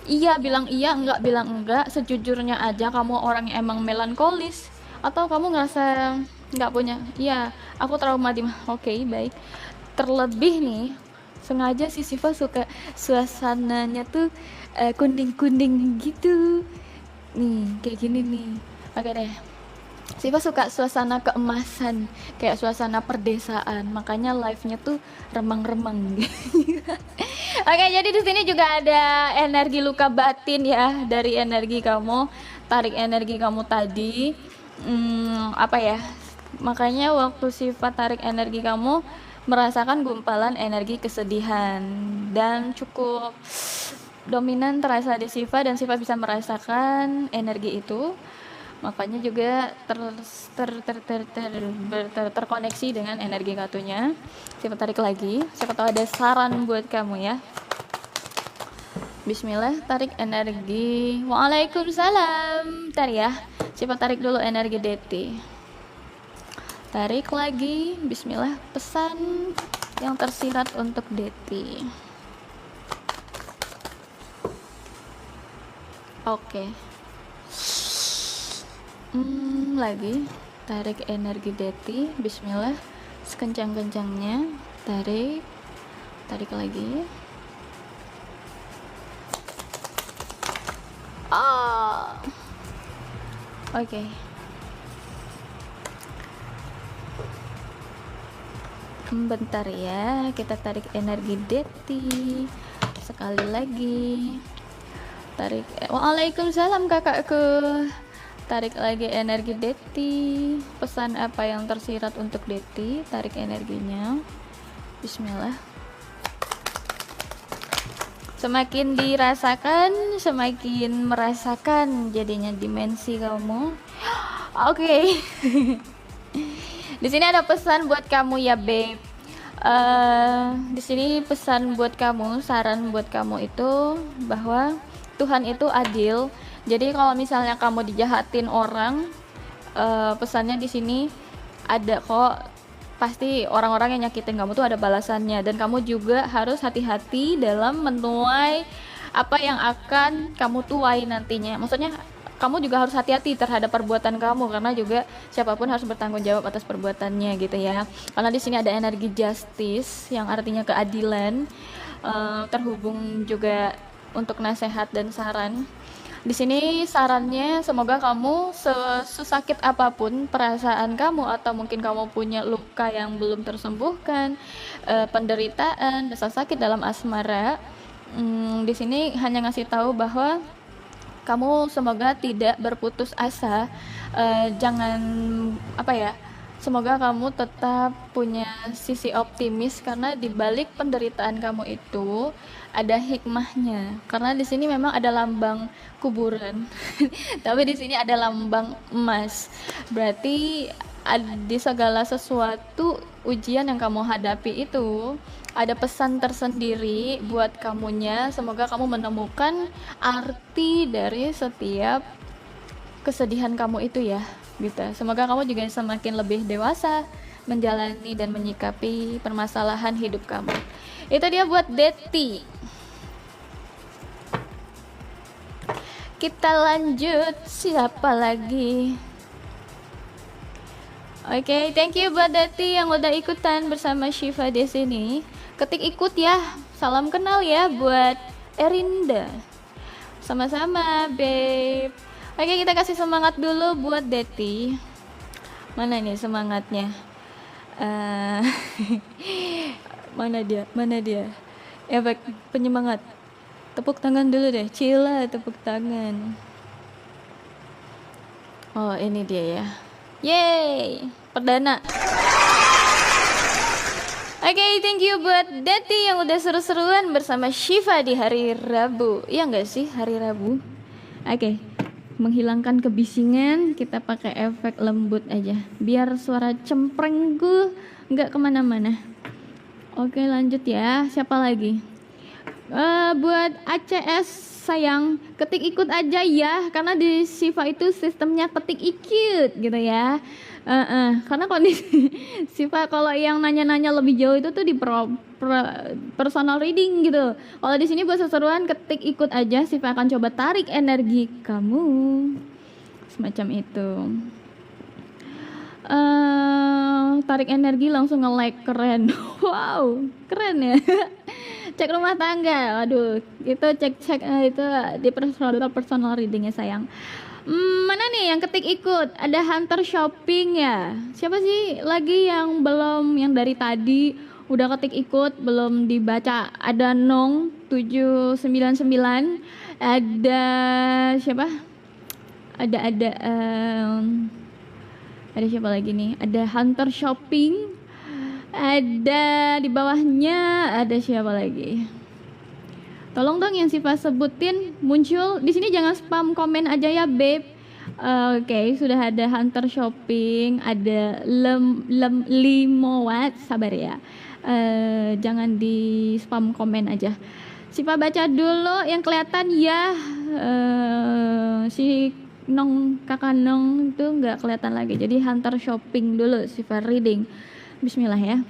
Iya bilang iya, enggak bilang enggak, sejujurnya aja kamu orang yang emang melankolis atau kamu ngerasa nggak punya, iya aku trauma di, oke baik. Terlebih nih, sengaja si Siva suka suasananya tuh kuning-kuning gitu nih, kayak gini nih. Oke deh, Siva suka suasana keemasan, kayak suasana perdesaan, makanya live-nya tuh remang-remang. Oke, jadi di sini juga ada energi luka batin ya dari energi kamu, tarik energi kamu tadi. Apa ya? Makanya waktu sifat tarik energi kamu merasakan gumpalan energi kesedihan dan cukup dominan terasa di Siva dan Siva bisa merasakan energi itu. Makanya juga terkoneksi dengan energi kartunya. Siapa tarik lagi, siapa tahu ada saran buat kamu ya. Bismillah, tarik energi. Waalaikumsalam. Tarik ya, siapa tarik dulu energi Deti. Tarik lagi. Bismillah, pesan yang tersirat untuk Deti. Oke. Lagi tarik energi Deti. Bismillah, sekencang-kencangnya. Tarik lagi. Oke. Bentar ya, kita tarik energi Deti sekali lagi. Tarik. Waalaikumsalam kakakku. Tarik lagi energi Deti. Pesan apa yang tersirat untuk Deti? Tarik energinya. Bismillah. Semakin dirasakan, semakin merasakan jadinya dimensi kamu. Oke. Di sini ada pesan buat kamu ya, babe. Di sini pesan buat kamu, saran buat kamu itu bahwa Tuhan itu adil. Jadi kalau misalnya kamu dijahatin orang, pesannya di sini ada kok, pasti orang-orang yang nyakitin kamu tuh ada balasannya, dan kamu juga harus hati-hati dalam menuai apa yang akan kamu tuai nantinya. Maksudnya kamu juga harus hati-hati terhadap perbuatan kamu, karena juga siapapun harus bertanggung jawab atas perbuatannya gitu ya. Karena di sini ada energi justice yang artinya keadilan, terhubung juga untuk nasihat dan saran. Di sini sarannya, semoga kamu sesakit apapun perasaan kamu, atau mungkin kamu punya luka yang belum tersembuhkan, penderitaan, rasa sakit dalam asmara. Di sini hanya ngasih tahu bahwa kamu semoga tidak berputus asa. Jangan apa ya? Semoga kamu tetap punya sisi optimis, karena di balik penderitaan kamu itu ada hikmahnya. Karena di sini memang ada lambang kuburan, tapi di sini ada lambang emas. Berarti di segala sesuatu ujian yang kamu hadapi itu ada pesan tersendiri buat kamunya. Semoga kamu menemukan arti dari setiap kesedihan kamu itu ya, gitu. Semoga kamu juga semakin lebih dewasa menjalani dan menyikapi permasalahan hidup kamu. Itu dia buat Deti. Kita lanjut, siapa lagi? Oke, thank you buat Deti yang udah ikutan bersama Shiva di sini. Ketik ikut ya. Salam kenal ya buat Erinda. Sama-sama, babe. Oke, kita kasih semangat dulu buat Deti. Mana nih semangatnya? Mana dia? Efek penyemangat. Tepuk tangan dulu deh. Cila, tepuk tangan. Oh, ini dia ya. Yeay, perdana. Oke, thank you buat Deti yang udah seru-seruan bersama Shiva di hari Rabu. Iya nggak sih, hari Rabu? Oke, menghilangkan kebisingan, kita pakai efek lembut aja, biar suara cempreng gue nggak kemana-mana. Oke, lanjut ya. Siapa lagi? Buat ACS sayang, ketik ikut aja ya, karena di Siva itu sistemnya ketik ikut gitu ya. Karena kondisi Siva kalau yang nanya-nanya lebih jauh itu tuh di personal reading gitu. Kalau di sini buat seseruan ketik ikut aja, Siva akan coba tarik energi kamu, semacam itu. Tarik energi langsung nge-like, keren. Wow, keren ya. Cek rumah tangga, aduh, itu cek itu di personal readingnya sayang. Mana nih yang ketik ikut? Ada Hunter Shopping ya. Siapa sih lagi yang belum, yang dari tadi udah ketik ikut belum dibaca? Ada Nong 799, ada siapa? Ada siapa lagi nih? Ada Hunter Shopping. Ada di bawahnya ada siapa lagi? Tolong dong yang Siva sebutin muncul di sini, jangan spam komen aja ya, babe. Oke, sudah ada Hunter Shopping, ada Limowat, sabar ya. Jangan di spam komen aja. Siva baca dulu yang kelihatan ya. Si kakak Nong itu nggak kelihatan lagi. Jadi Hunter Shopping dulu Siva reading. Bismillah ya.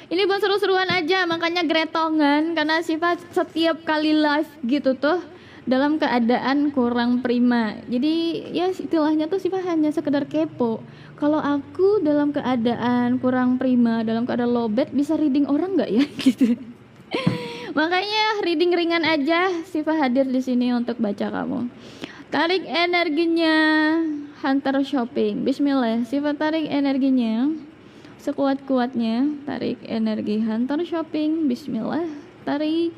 Ini buat seru-seruan aja, makanya gretongan karena Siva setiap kali live gitu tuh dalam keadaan kurang prima. Jadi ya istilahnya tuh Siva hanya sekedar kepo. Kalau aku dalam keadaan kurang prima, dalam keadaan lowbat, bisa reading orang nggak ya gitu. Makanya reading ringan aja, Siva hadir di sini untuk baca kamu. Tarik energinya Hunter Shopping. Bismillah, Siva tarik energinya sekuat-kuatnya. Tarik energi Hunter Shopping. Bismillah, tarik.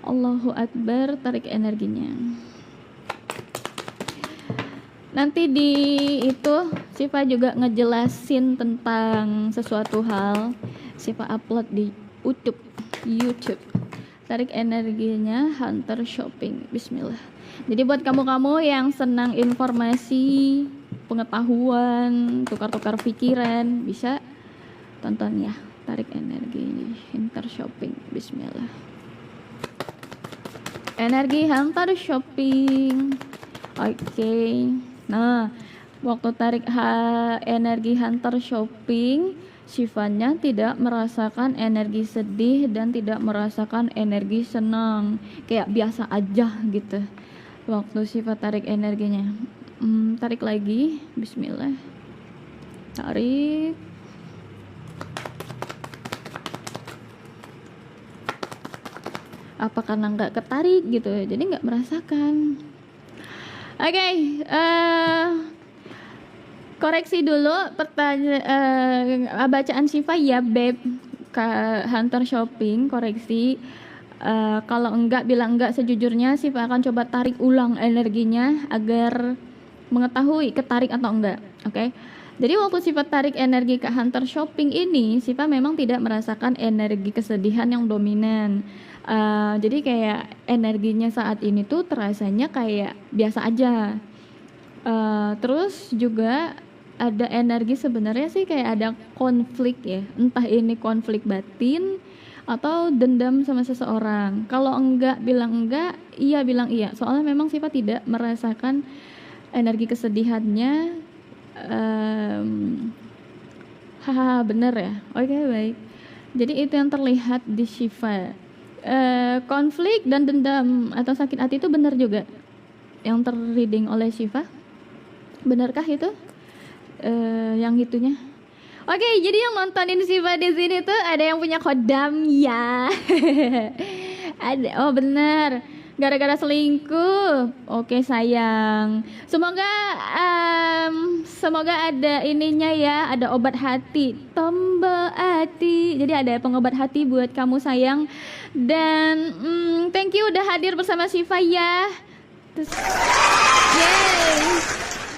Allahu Akbar, tarik energinya. Nanti di itu Siva juga ngejelasin tentang sesuatu hal, Siva upload di YouTube. Tarik energinya Hunter Shopping. Bismillah. Jadi buat kamu-kamu yang senang informasi, pengetahuan, tukar-tukar pikiran, bisa tonton ya. Tarik energi Hunter Shopping. Bismillah. Energi Hunter Shopping. Oke. Nah, waktu tarik energi Hunter Shopping, Sivanya tidak merasakan energi sedih dan tidak merasakan energi senang, kayak biasa aja gitu. Waktu Siva tarik energinya, tarik lagi. Bismillah. Tarik. Apa karena nggak ketarik gitu, jadi nggak merasakan. Oke, koreksi dulu bacaan Siva ya, beb. Hunter Shopping, koreksi. Kalau enggak, bilang enggak sejujurnya. Siva akan coba tarik ulang energinya agar mengetahui ketarik atau enggak. Oke. Jadi waktu Siva tarik energi ke Hunter Shopping ini, Siva memang tidak merasakan energi kesedihan yang dominan. Jadi kayak energinya saat ini tuh terasanya kayak biasa aja. Terus juga ada energi sebenarnya sih kayak ada konflik ya, entah ini konflik batin atau dendam sama seseorang. Kalau enggak bilang enggak, iya bilang iya. Soalnya memang Siva tidak merasakan energi kesedihannya. Bener ya. Oke, baik. Jadi itu yang terlihat di Siva. Konflik dan dendam atau sakit hati itu benar juga yang terreading oleh Siva. Benarkah itu? Yang itunya. Oke, jadi yang nontonin Siva di sini tuh ada yang punya kodam ya. Ada. Oh, benar. Gara-gara selingkuh. Oke, sayang. Semoga ada ininya ya, ada obat hati, tombol hati. Jadi ada pengobat hati buat kamu sayang. Dan thank you udah hadir bersama Siva ya. Terus, yay.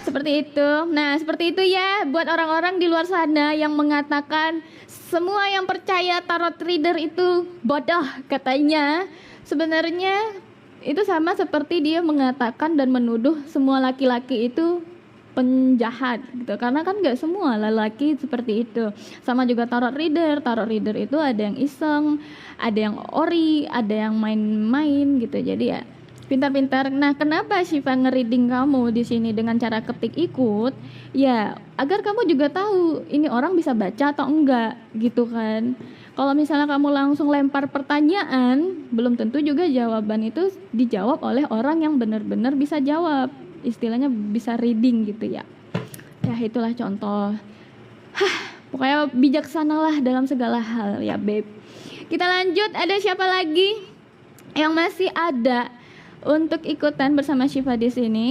Seperti itu. Nah, seperti itu ya buat orang-orang di luar sana yang mengatakan semua yang percaya tarot reader itu bodoh katanya. Sebenarnya itu sama seperti dia mengatakan dan menuduh semua laki-laki itu penjahat gitu, karena kan nggak semua lelaki seperti itu. Sama juga tarot reader itu ada yang iseng, ada yang ori, ada yang main-main gitu. Jadi ya Pintar-pintar. Nah, kenapa Syifa ngereading kamu di sini dengan cara ketik ikut? Ya, agar kamu juga tahu ini orang bisa baca atau enggak, gitu kan. Kalau misalnya kamu langsung lempar pertanyaan, belum tentu juga jawaban itu dijawab oleh orang yang benar-benar bisa jawab. Istilahnya bisa reading gitu ya. Ya, itulah contoh. Pokoknya bijaksanalah dalam segala hal ya, Beb. Kita lanjut, ada siapa lagi yang masih ada untuk ikutan bersama Syifa di sini?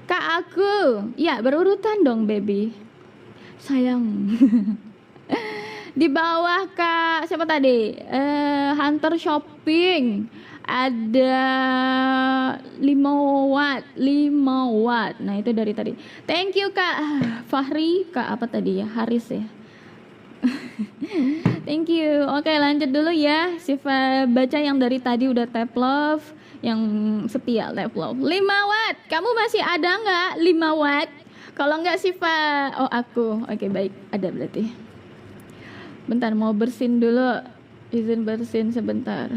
Kak aku, ya berurutan dong baby. Sayang. Di bawah Kak siapa tadi? Hunter Shopping. Ada 5 watt. Nah, itu dari tadi. Thank you Kak Fahri, Kak apa tadi ya? Haris ya. Thank you. Oke, lanjut dulu ya. Syifa baca yang dari tadi udah tap love, yang setia tap love. 5 watt. Kamu masih ada nggak 5 watt? Kalau nggak Syifa, oh aku. Oke, baik. Ada berarti. Bentar, mau bersin dulu. Izin bersin sebentar.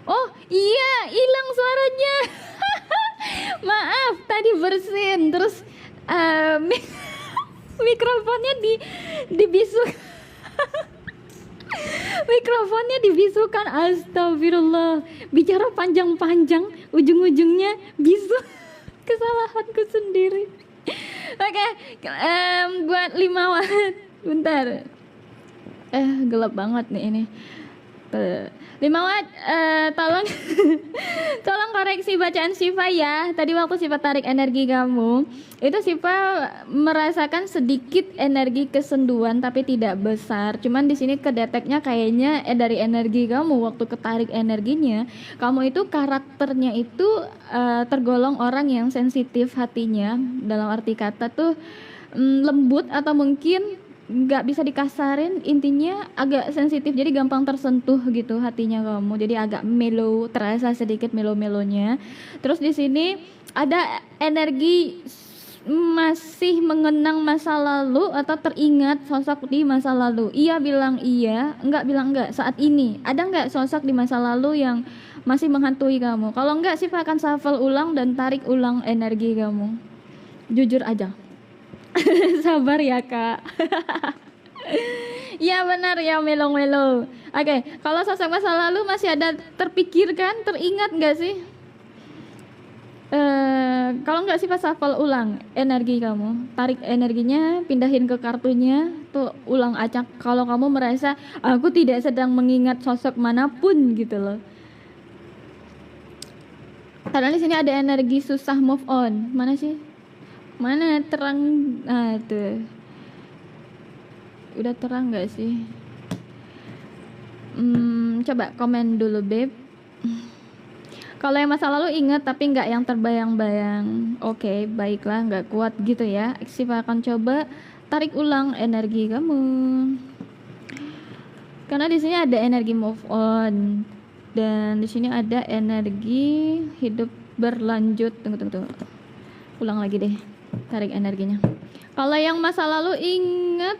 Oh iya, hilang suaranya. Maaf, tadi bersin terus mikrofonnya dibisuk. Mikrofonnya dibisukan. Astagfirullah. Bicara panjang-panjang, ujung-ujungnya bisu. Kesalahanku sendiri. Oke, buat 5 watt. Bentar. Gelap banget nih ini. 5 watt, tolong tolong koreksi bacaan Syifa ya. Tadi waktu Syifa tarik energi kamu, itu Syifa merasakan sedikit energi kesenduan tapi tidak besar. Cuman di sini kedeteknya kayaknya dari energi kamu waktu ketarik energinya, kamu itu karakternya itu tergolong orang yang sensitif hatinya. Dalam arti kata tuh lembut atau mungkin nggak bisa dikasarin, intinya agak sensitif, jadi gampang tersentuh gitu hatinya kamu, jadi agak mellow, terasa sedikit melo-melonya. Terus di sini ada energi masih mengenang masa lalu atau teringat sosok di masa lalu. Iya bilang iya, enggak bilang enggak. Saat ini ada enggak sosok di masa lalu yang masih menghantui kamu? Kalau enggak sih akan shuffle ulang dan tarik ulang energi kamu. Jujur aja. Sabar ya kak. Ya benar ya, melo-melo. Oke, kalau sosok masa lalu masih ada terpikirkan, teringat nggak sih? Kalau nggak sih pas hafal ulang energi kamu, tarik energinya, pindahin ke kartunya, tuh ulang acak. Kalau kamu merasa aku tidak sedang mengingat sosok manapun gitu loh. Karena di sini ada energi susah move on. Mana sih? Mana terang? Nah tuh, udah terang nggak sih? Coba komen dulu, Beb. Kalau yang masa lalu ingat tapi nggak yang terbayang-bayang. Oke, baiklah, nggak kuat gitu ya. Siva akan coba tarik ulang energi kamu. Karena di sini ada energi move on dan di sini ada energi hidup berlanjut. Tunggu. Ulang lagi deh. Tarik energinya. Kalau yang masa lalu ingat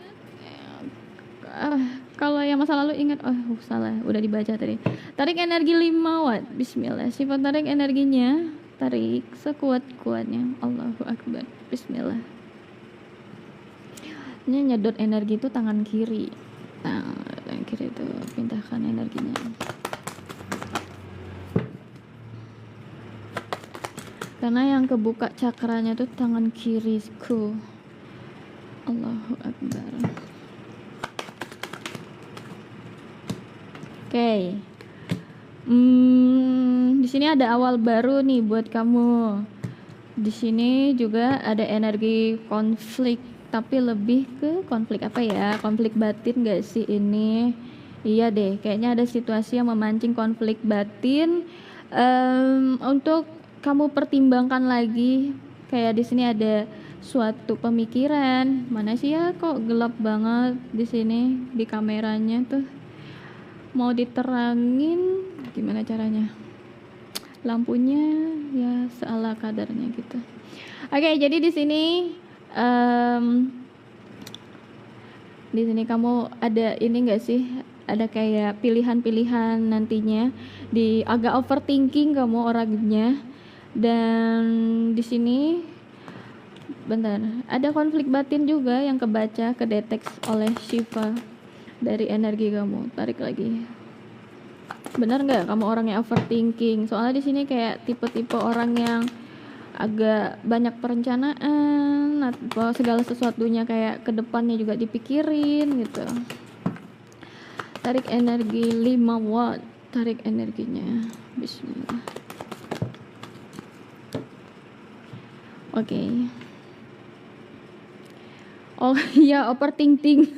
salah, udah dibaca tadi. Tarik energi 5 watt. Bismillah. Sifat tarik energinya, tarik sekuat-kuatnya. Allahu Akbar. Bismillah. Ini nyedot energi itu tangan kiri. Nah, tangan kiri itu pindahkan energinya. Karena yang kebuka cakranya tuh tangan kiriku. Allahu Akbar. Oke. Di sini ada awal baru nih buat kamu. Di sini juga ada energi konflik, tapi lebih ke konflik apa ya? Konflik batin gak sih ini? Iya deh, kayaknya ada situasi yang memancing konflik batin. Untuk kamu pertimbangkan lagi. Kayak di sini ada suatu pemikiran. Mana sih ya, kok gelap banget di sini di kameranya tuh. Mau diterangin gimana caranya? Lampunya ya seala kadarnya gitu. Oke, jadi di sini kamu ada ini enggak sih? Ada kayak pilihan-pilihan nantinya di agak overthinking kamu orangnya. Dan di sini bentar, ada konflik batin juga yang kedetek oleh Shiva. Dari energi kamu, tarik lagi. Benar nggak kamu orang yang overthinking? Soalnya di sini kayak tipe-tipe orang yang agak banyak perencanaan, atau segala sesuatunya kayak kedepannya juga dipikirin gitu. Tarik energi 5 watt, tarik energinya. Bismillah. Oke. Oh iya, overthinking.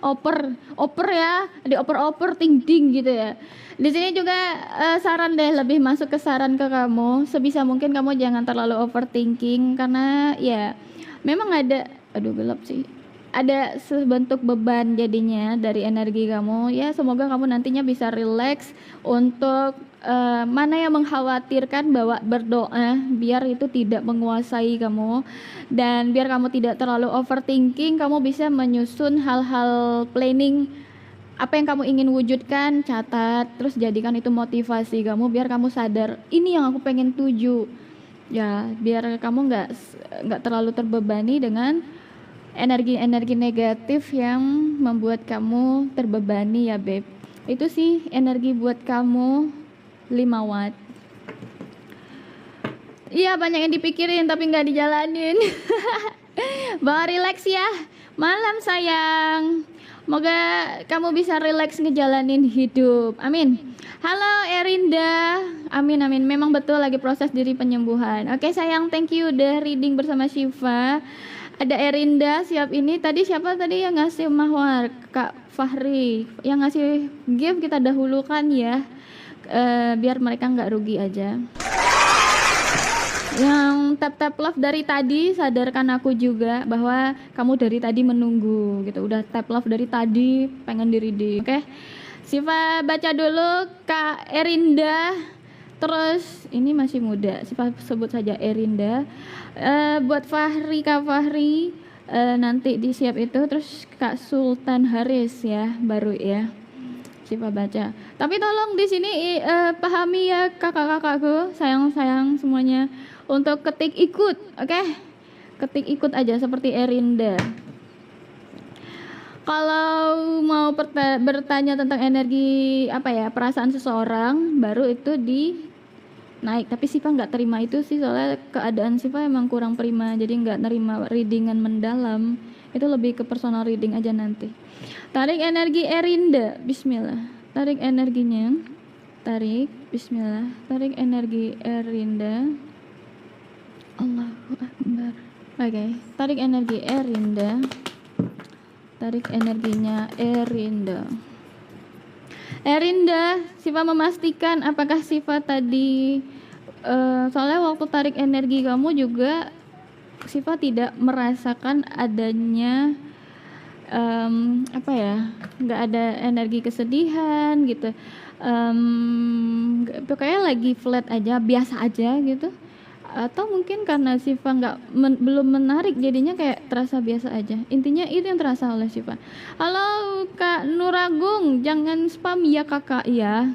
oper ya, dioper ting gitu ya. Di sini juga saran deh, lebih masuk ke saran ke kamu, sebisa mungkin kamu jangan terlalu overthinking karena ya memang ada gelap sih. Ada sebentuk beban jadinya dari energi kamu. Ya semoga kamu nantinya bisa relax untuk mana yang mengkhawatirkan, bawa berdoa biar itu tidak menguasai kamu, dan biar kamu tidak terlalu overthinking. Kamu bisa menyusun hal-hal planning apa yang kamu ingin wujudkan, catat, terus jadikan itu motivasi kamu biar kamu sadar ini yang aku pengen tuju ya, biar kamu nggak terlalu terbebani dengan energi-energi negatif yang membuat kamu terbebani ya Beb. Itu sih energi buat kamu 5 watt. Iya, banyak yang dipikirin tapi nggak dijalanin. Bawa relax ya. Malam sayang. Moga kamu bisa relax ngejalanin hidup. Amin. Halo Erinda. Amin. Memang betul lagi proses diri penyembuhan. Oke sayang, thank you udah reading bersama Shiva. Ada Erinda siap ini. Tadi siapa tadi yang ngasih mahwar? Kak Fahri. Yang ngasih gift kita dahulukan ya. Biar mereka nggak rugi aja. Yang tap love dari tadi, sadarkan aku juga bahwa kamu dari tadi menunggu gitu. Udah tap love dari tadi, pengen di reading. Oke. Siva baca dulu Kak Erinda. Terus ini masih muda, Siva sebut saja Erinda. Buat Fahri, Kak Fahri, nanti disiap itu. Terus Kak Sultan Haris ya, baru ya. Siva baca. Tapi tolong di sini pahami ya kakak-kakakku, sayang-sayang semuanya, untuk ketik ikut, oke? Ketik ikut aja seperti Erinda. Kalau mau bertanya tentang energi apa ya, perasaan seseorang, baru itu di naik. Tapi Siva nggak terima itu sih, soalnya keadaan Siva emang kurang prima, jadi nggak nerima readingan mendalam. Itu lebih ke personal reading aja nanti. Tarik energi Erinda, Bismillah. Tarik energinya, tarik, Bismillah. Tarik energi Erinda. Allahu Akbar. Oke, tarik energi Erinda. Tarik energinya Erinda. Erinda, Siva memastikan apakah Siva tadi soalnya waktu tarik energi kamu juga Siva tidak merasakan adanya apa ya, nggak ada energi kesedihan gitu, pokoknya lagi flat aja, biasa aja gitu. Atau mungkin karena Siva belum menarik, jadinya kayak terasa biasa aja. Intinya itu yang terasa oleh Siva. Halo Kak Nuragung, jangan spam ya kakak ya.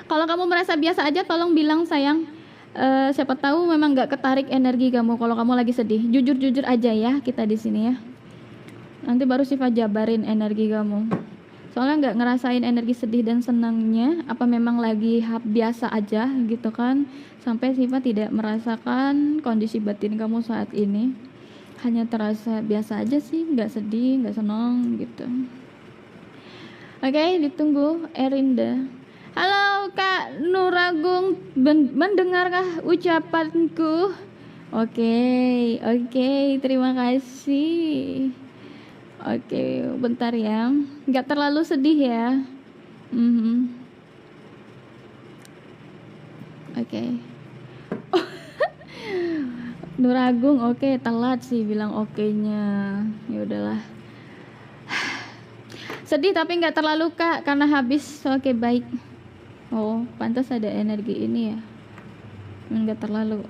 Kalau kamu merasa biasa aja, tolong bilang sayang. Siapa tahu memang nggak ketarik energi kamu. Kalau kamu lagi sedih, jujur aja ya kita di sini ya. Nanti baru Siva jabarin energi kamu. Soalnya nggak ngerasain energi sedih dan senangnya, apa memang lagi biasa aja gitu kan, sampai Siva tidak merasakan kondisi batin kamu saat ini, hanya terasa biasa aja sih, nggak sedih, nggak senang gitu. Oke, ditunggu Erinda. Halo Kak Nuragung, mendengarkah ucapanku? Oke, terima kasih. Oke, bentar ya. Nggak terlalu sedih ya. Oke. Nuragung, oke, telat sih bilang oke-nya. Ya udahlah. Sedih tapi nggak terlalu Kak, karena habis. Oke, baik. Oh, pantas ada energi ini ya. Nggak terlalu.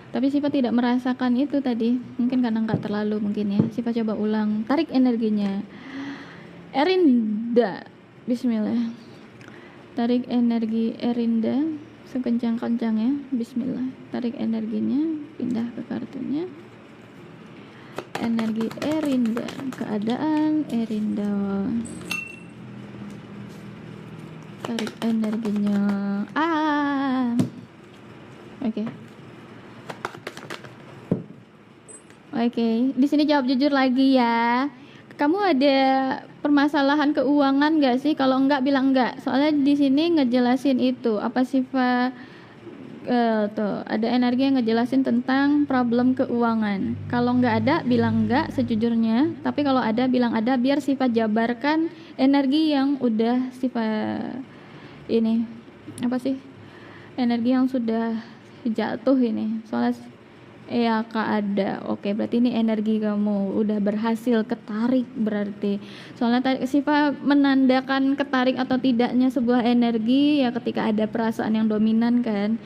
Tapi Siva tidak merasakan itu tadi, mungkin karena nggak terlalu mungkin ya. Siva coba ulang, tarik energinya Erinda, Bismillah. Tarik energi Erinda sekencang-kencangnya, Bismillah. Tarik energinya, pindah ke kartunya. Energi Erinda, keadaan Erinda. Tarik energinya. Oke, di sini jawab jujur lagi ya. Kamu ada permasalahan keuangan nggak sih? Kalau enggak bilang enggak. Soalnya di sini ngejelasin itu apa sifat tuh ada energi yang ngejelasin tentang problem keuangan. Kalau enggak ada bilang enggak sejujurnya. Tapi kalau ada bilang ada, biar sifat jabarkan energi yang udah sifat ini apa sih? Energi yang sudah jatuh ini. Soalnya ya Kak ada. Oke, berarti ini energi kamu udah berhasil ketarik berarti. Soalnya Siva menandakan ketarik atau tidaknya sebuah energi ya ketika ada perasaan yang dominan kan.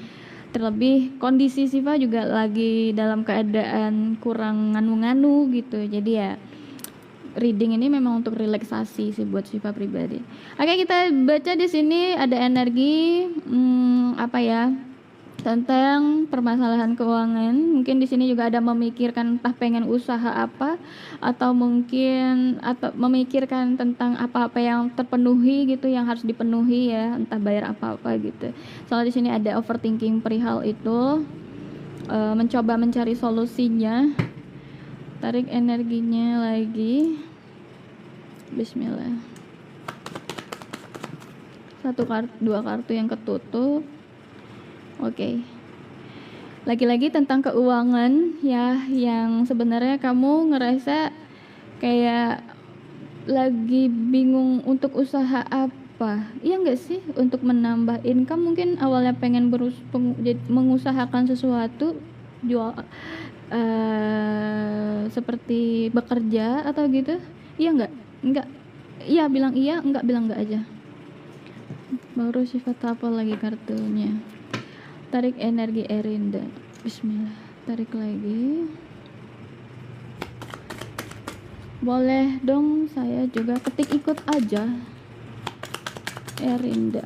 Terlebih kondisi Siva juga lagi dalam keadaan kurang nganu-nganu gitu. Jadi ya reading ini memang untuk relaksasi sih buat Siva pribadi. Oke, kita baca di sini ada energi apa ya? Tentang permasalahan keuangan. Mungkin di sini juga ada memikirkan entah pengen usaha apa, atau mungkin memikirkan tentang apa-apa yang terpenuhi gitu, yang harus dipenuhi ya, entah bayar apa-apa gitu. Soalnya di sini ada overthinking perihal itu, mencoba mencari solusinya. Tarik energinya lagi, Bismillah. Dua kartu yang ketutup. Oke. Lagi-lagi tentang keuangan ya, yang sebenarnya kamu ngerasa kayak lagi bingung untuk usaha apa. Iya enggak sih? Untuk menambah income, mungkin awalnya pengen mengusahakan sesuatu, jual seperti bekerja atau gitu. Iya enggak? Enggak. Iya bilang iya, enggak bilang enggak aja. Baru sifat apa lagi kartunya? Tarik energi Erinda, Bismillah. Tarik lagi. Boleh dong saya juga ketik ikut aja. Erinda.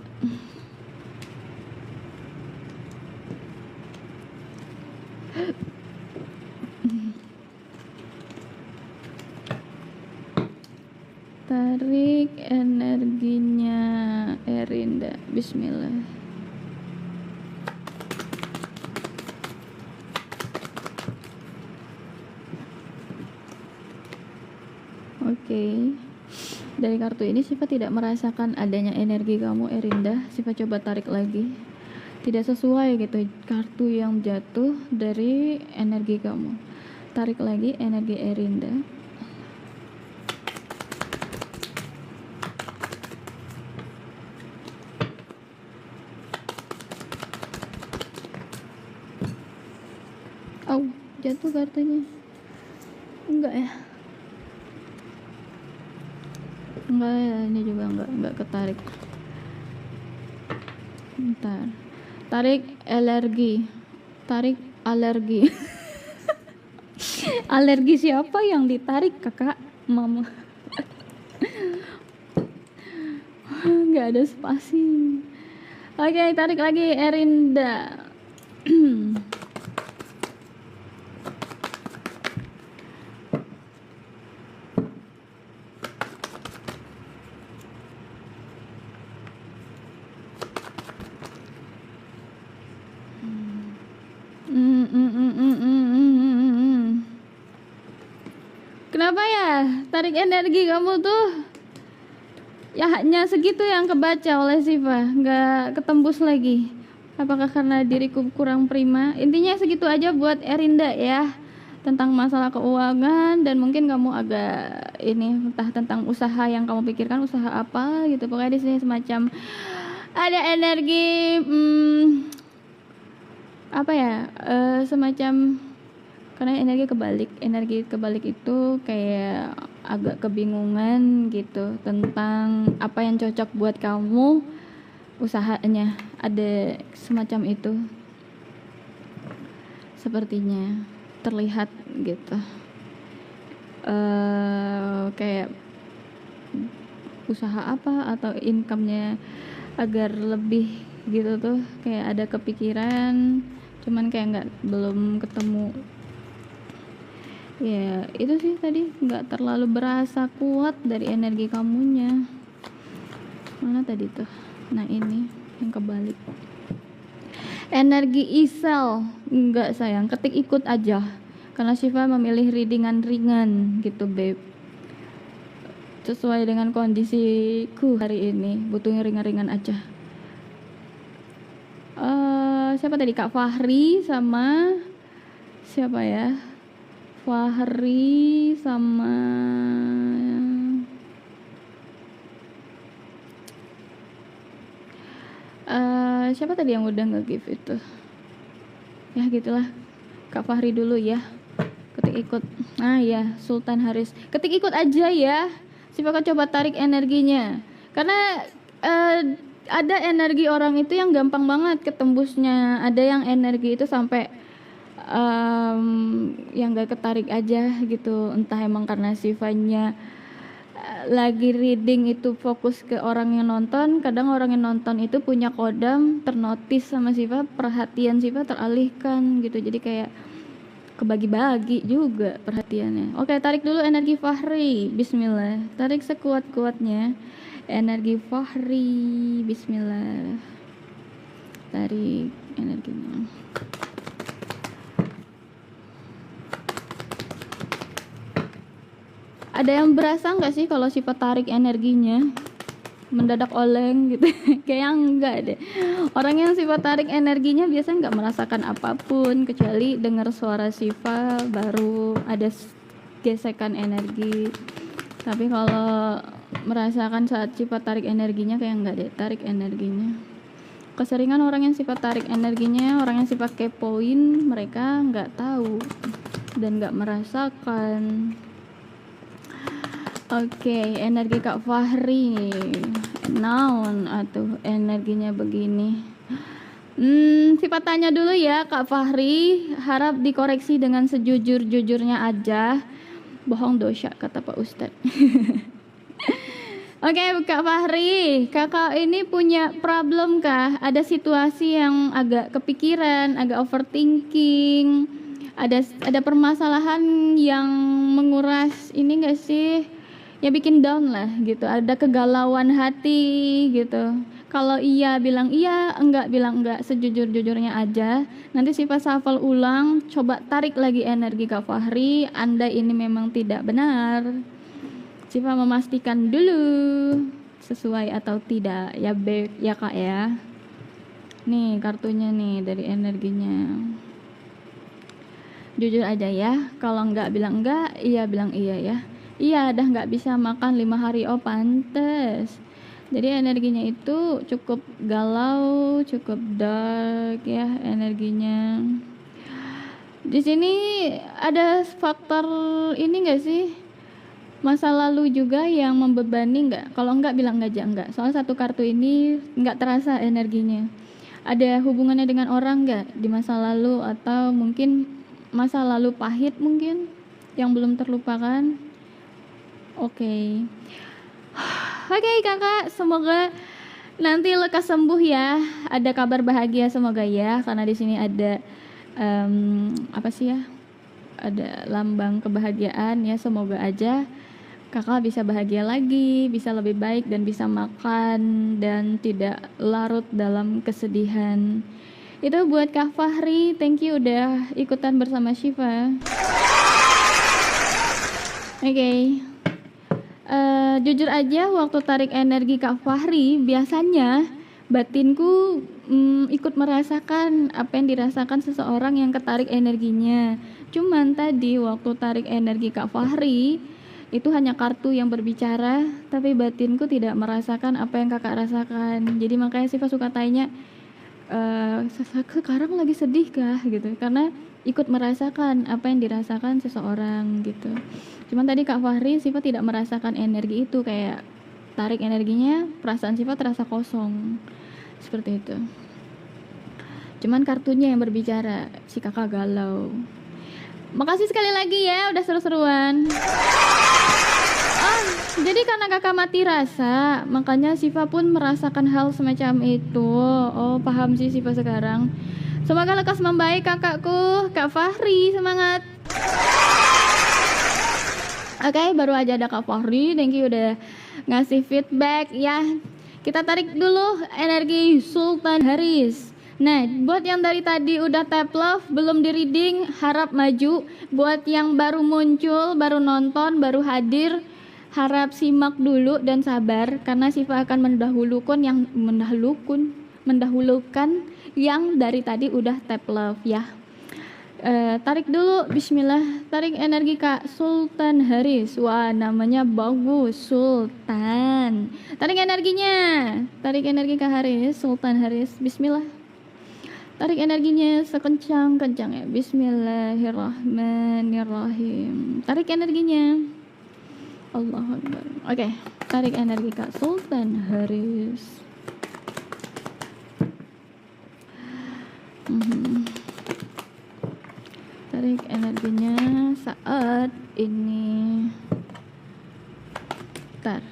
Bismillah. Oke. Dari kartu ini Siva tidak merasakan adanya energi kamu, Erinda. Siva coba tarik lagi. Tidak sesuai gitu kartu yang jatuh dari energi kamu. Tarik lagi energi Erinda. Oh, jatuh kartunya. Enggak ya? Enggak ya, ini juga enggak ketarik. Bentar. Tarik alergi. Tarik alergi. Alergi siapa yang ditarik, Kakak? Mama. Enggak ada spasi. Oke, tarik lagi Erinda. Kenapa ya tarik energi kamu tuh ya hanya segitu yang kebaca oleh Siva, nggak ketembus lagi. Apakah karena diriku kurang prima? Intinya segitu aja buat Erinda ya, tentang masalah keuangan, dan mungkin kamu agak ini entah tentang usaha yang kamu pikirkan, usaha apa gitu. Pokoknya di sini semacam ada energi apa ya, semacam karena energi kebalik itu kayak agak kebingungan gitu tentang apa yang cocok buat kamu, usahanya ada semacam itu sepertinya terlihat gitu. Kayak usaha apa atau income-nya agar lebih gitu tuh, kayak ada kepikiran cuman kayak belum ketemu ya. Itu sih tadi nggak terlalu berasa kuat dari energi kamunya. Mana tadi tuh? Nah ini yang kebalik, energi Isel. Enggak sayang, ketik ikut aja karena Siva memilih readingan ringan gitu babe, sesuai dengan kondisiku hari ini, butuhnya ringan-ringan aja. Siapa tadi? Kak Fahri sama siapa ya? Fahri sama siapa tadi yang udah nge-give itu ya, gitulah. Kak Fahri dulu ya, ketik ikut. Nah ya, Sultan Haris, ketik ikut aja ya. Siapa coba tarik energinya, karena ada energi orang itu yang gampang banget ketembusnya, ada yang energi itu sampai yang gak ketarik aja gitu. Entah emang karena sifatnya lagi reading itu fokus ke orang yang nonton, kadang orang yang nonton itu punya kodam ternotis sama Siva, perhatian Siva teralihkan gitu, jadi kayak kebagi-bagi juga perhatiannya. Oke, tarik dulu energi Fahri. Bismillah, tarik sekuat-kuatnya energi Fahri. Bismillah, tarik energinya. Ada yang berasa nggak sih kalau Siva tarik energinya mendadak oleng gitu? Kayaknya enggak deh. Orang yang Siva tarik energinya biasanya nggak merasakan apapun, kecuali dengar suara Siva baru ada gesekan energi. Tapi kalau merasakan saat Siva tarik energinya, kayak enggak deh tarik energinya. Keseringan orang yang Siva tarik energinya, orang yang Siva kepoin, mereka nggak tahu dan nggak merasakan. Oke, energi Kak Fahri naon atau energinya begini. Siva tanya dulu ya Kak Fahri, harap dikoreksi dengan sejujur-jujurnya aja. Bohong dosa kata Pak Ustadz. Oke, Kak Fahri, kakak ini punya problem kah? Ada situasi yang agak kepikiran, agak overthinking, ada permasalahan yang menguras ini enggak sih? Ya bikin down lah gitu, ada kegalauan hati gitu. Kalau iya bilang iya, enggak bilang enggak, sejujur-jujurnya aja. Nanti Siva shuffle ulang, coba tarik lagi energi Kak Fahri. Anda ini memang tidak benar. Siva memastikan dulu sesuai atau tidak ya, ya Kak ya. Nih kartunya nih dari energinya. Jujur aja ya, kalau enggak bilang enggak, iya bilang iya ya. Iya, dah nggak bisa makan 5 hari, oh pantes. Jadi energinya itu cukup galau, cukup dark ya energinya. Di sini ada faktor ini enggak sih? Masa lalu juga yang membebani enggak? Kalau enggak bilang enggak aja enggak. Soal satu kartu ini enggak terasa energinya. Ada hubungannya dengan orang enggak di masa lalu, atau mungkin masa lalu pahit mungkin yang belum terlupakan? Oke. Oke kakak, semoga nanti lekas sembuh ya. Ada kabar bahagia semoga ya, karena di sini ada apa sih ya? Ada lambang kebahagiaan ya. Semoga aja kakak bisa bahagia lagi, bisa lebih baik dan bisa makan dan tidak larut dalam kesedihan. Itu buat Kak Fahri, thank you udah ikutan bersama Syifa. Oke. Jujur aja waktu tarik energi Kak Fahri, biasanya batinku ikut merasakan apa yang dirasakan seseorang yang ketarik energinya. Cuman tadi waktu tarik energi Kak Fahri, itu hanya kartu yang berbicara, tapi batinku tidak merasakan apa yang kakak rasakan. Jadi makanya Siva suka tanya, sekarang lagi sedih kah gitu, karena ikut merasakan apa yang dirasakan seseorang gitu. Cuman tadi Kak Fahri, Siva tidak merasakan energi itu, kayak tarik energinya, perasaan Siva terasa kosong seperti itu. Cuman kartunya yang berbicara, si kakak galau. Makasih sekali lagi ya udah seru-seruan. Jadi karena kakak mati rasa, makanya Siva pun merasakan hal semacam itu. Oh paham sih Siva sekarang. Semoga lekas membaik kakakku. Kak Fahri semangat. Oke, baru aja ada Kak Fahri, thank you udah ngasih feedback ya. Kita tarik dulu energi Sultan Haris. Nah, buat yang dari tadi udah tap love, belum di reading, harap maju. Buat yang baru muncul, baru nonton, baru hadir, harap simak dulu dan sabar, karena Siva akan mendahulukan yang dari tadi udah tap love ya. Tarik dulu, bismillah. Tarik energi Kak Sultan Haris. Wah, namanya bagus, Sultan. Tarik energinya. Tarik energi Kak Haris, Sultan Haris. Bismillah. Tarik energinya sekencang-kencangnya. Bismillahirrahmanirrahim. Tarik energinya. Allahu Akbar. Oke, tarik energi Kak Sultan Haris. Tarik energinya saat ini. Tar.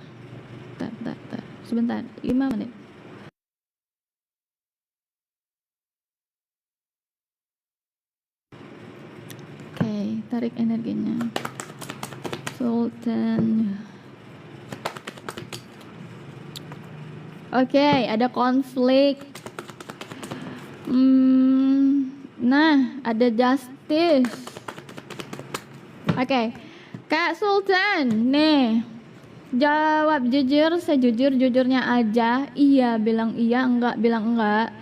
Sebentar, 5 menit. Oke, tarik energinya. Sultan. Oke, ada konflik. Nah, ada justice. Oke, Kak Sultan, nih jawab jujur, sejujur-jujurnya aja. Iya bilang iya, enggak bilang enggak.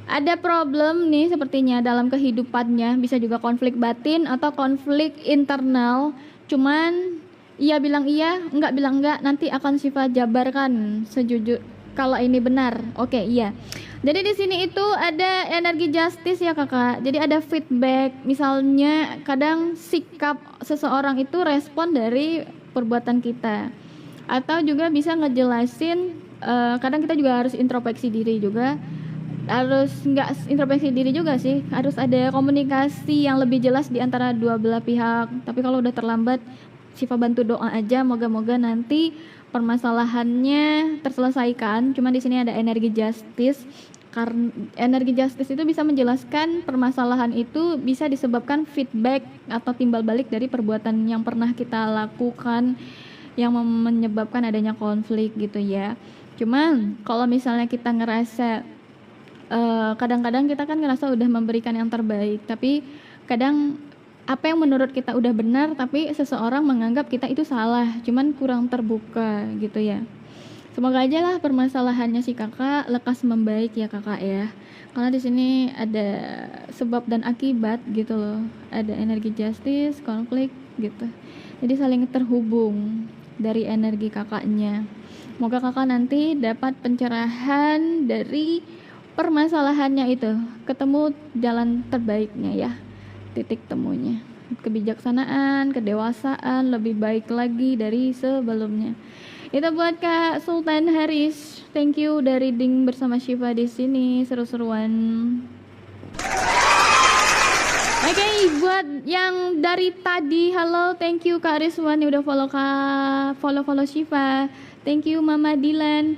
Ada problem nih sepertinya dalam kehidupannya, bisa juga konflik batin atau konflik internal. Cuman iya bilang iya, enggak bilang enggak, nanti akan Siva jabarkan sejujur kalau ini benar. Oke, iya. Jadi di sini itu ada energi justice ya kakak. Jadi ada feedback, misalnya kadang sikap seseorang itu respon dari perbuatan kita, atau juga bisa ngejelasin. Kadang kita juga harus introspeksi diri juga. Harus nggak introspeksi diri juga sih, harus ada komunikasi yang lebih jelas di antara dua belah pihak. Tapi kalau udah terlambat, Siva bantu doa aja, moga-moga nanti permasalahannya terselesaikan. Cuman di sini ada energi justice. Karena energi justice itu bisa menjelaskan permasalahan itu bisa disebabkan feedback atau timbal balik dari perbuatan yang pernah kita lakukan yang menyebabkan adanya konflik gitu ya. Cuman kalau misalnya kita ngerasa kadang-kadang kita kan ngerasa udah memberikan yang terbaik, tapi kadang apa yang menurut kita udah benar tapi seseorang menganggap kita itu salah, cuman kurang terbuka gitu ya. Semoga aja lah permasalahannya si kakak lekas membaik ya kakak ya. Karena di sini ada sebab dan akibat gitu loh. Ada energi justice, konflik gitu. Jadi saling terhubung dari energi kakaknya. Semoga kakak nanti dapat pencerahan dari permasalahannya itu, ketemu jalan terbaiknya ya, titik temunya, kebijaksanaan, kedewasaan lebih baik lagi dari sebelumnya. Itu buat Kak Sultan Haris. Thank you udah reading bersama Syifa di sini, seru-seruan. Oke, buat yang dari tadi, halo, thank you Kak Rizwan yang udah follow Syifa. Thank you Mama Dilan.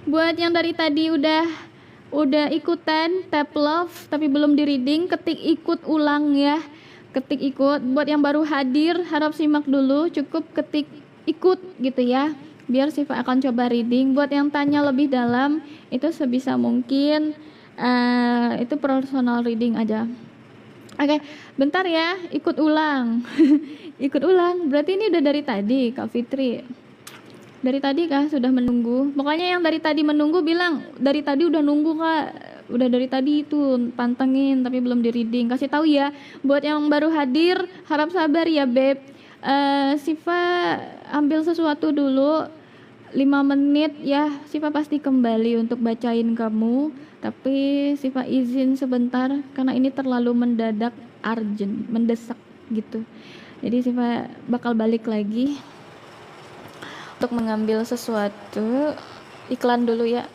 Buat yang dari tadi udah ikutan tap love tapi belum di reading, ketik ikut ulang ya. Ketik ikut. Buat yang baru hadir, harap simak dulu, cukup ketik ikut gitu ya. Biar Syifa akan coba reading. Buat yang tanya lebih dalam, itu sebisa mungkin itu personal reading aja. Oke, bentar ya, ikut ulang. Ikut ulang. Berarti ini udah dari tadi Kak Fitri. Dari tadi kah sudah menunggu? Pokoknya yang dari tadi menunggu bilang dari tadi udah nunggu Kak. Udah dari tadi itu pantengin tapi belum di reading. Kasih tahu ya. Buat yang baru hadir harap sabar ya Beb. Syifa ambil sesuatu dulu 5 menit ya. Syifa pasti kembali untuk bacain kamu. Tapi Syifa izin sebentar karena ini terlalu mendadak, urgent, mendesak gitu. Jadi Syifa bakal balik lagi untuk mengambil sesuatu. Iklan dulu ya.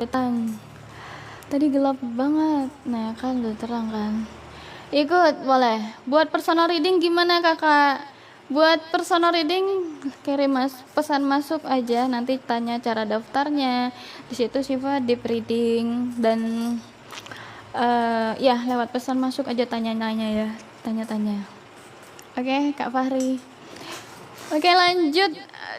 Depan. Tadi gelap banget. Nah, kan udah terang kan. Ikut boleh. Buat personal reading gimana Kakak? Buat personal reading kirim pesan masuk aja, nanti tanya cara daftarnya. Di situ Syifa deep reading dan ya lewat pesan masuk aja tanya-tanya ya. Tanya-tanya. Oke, Kak Fahri. Oke, lanjut.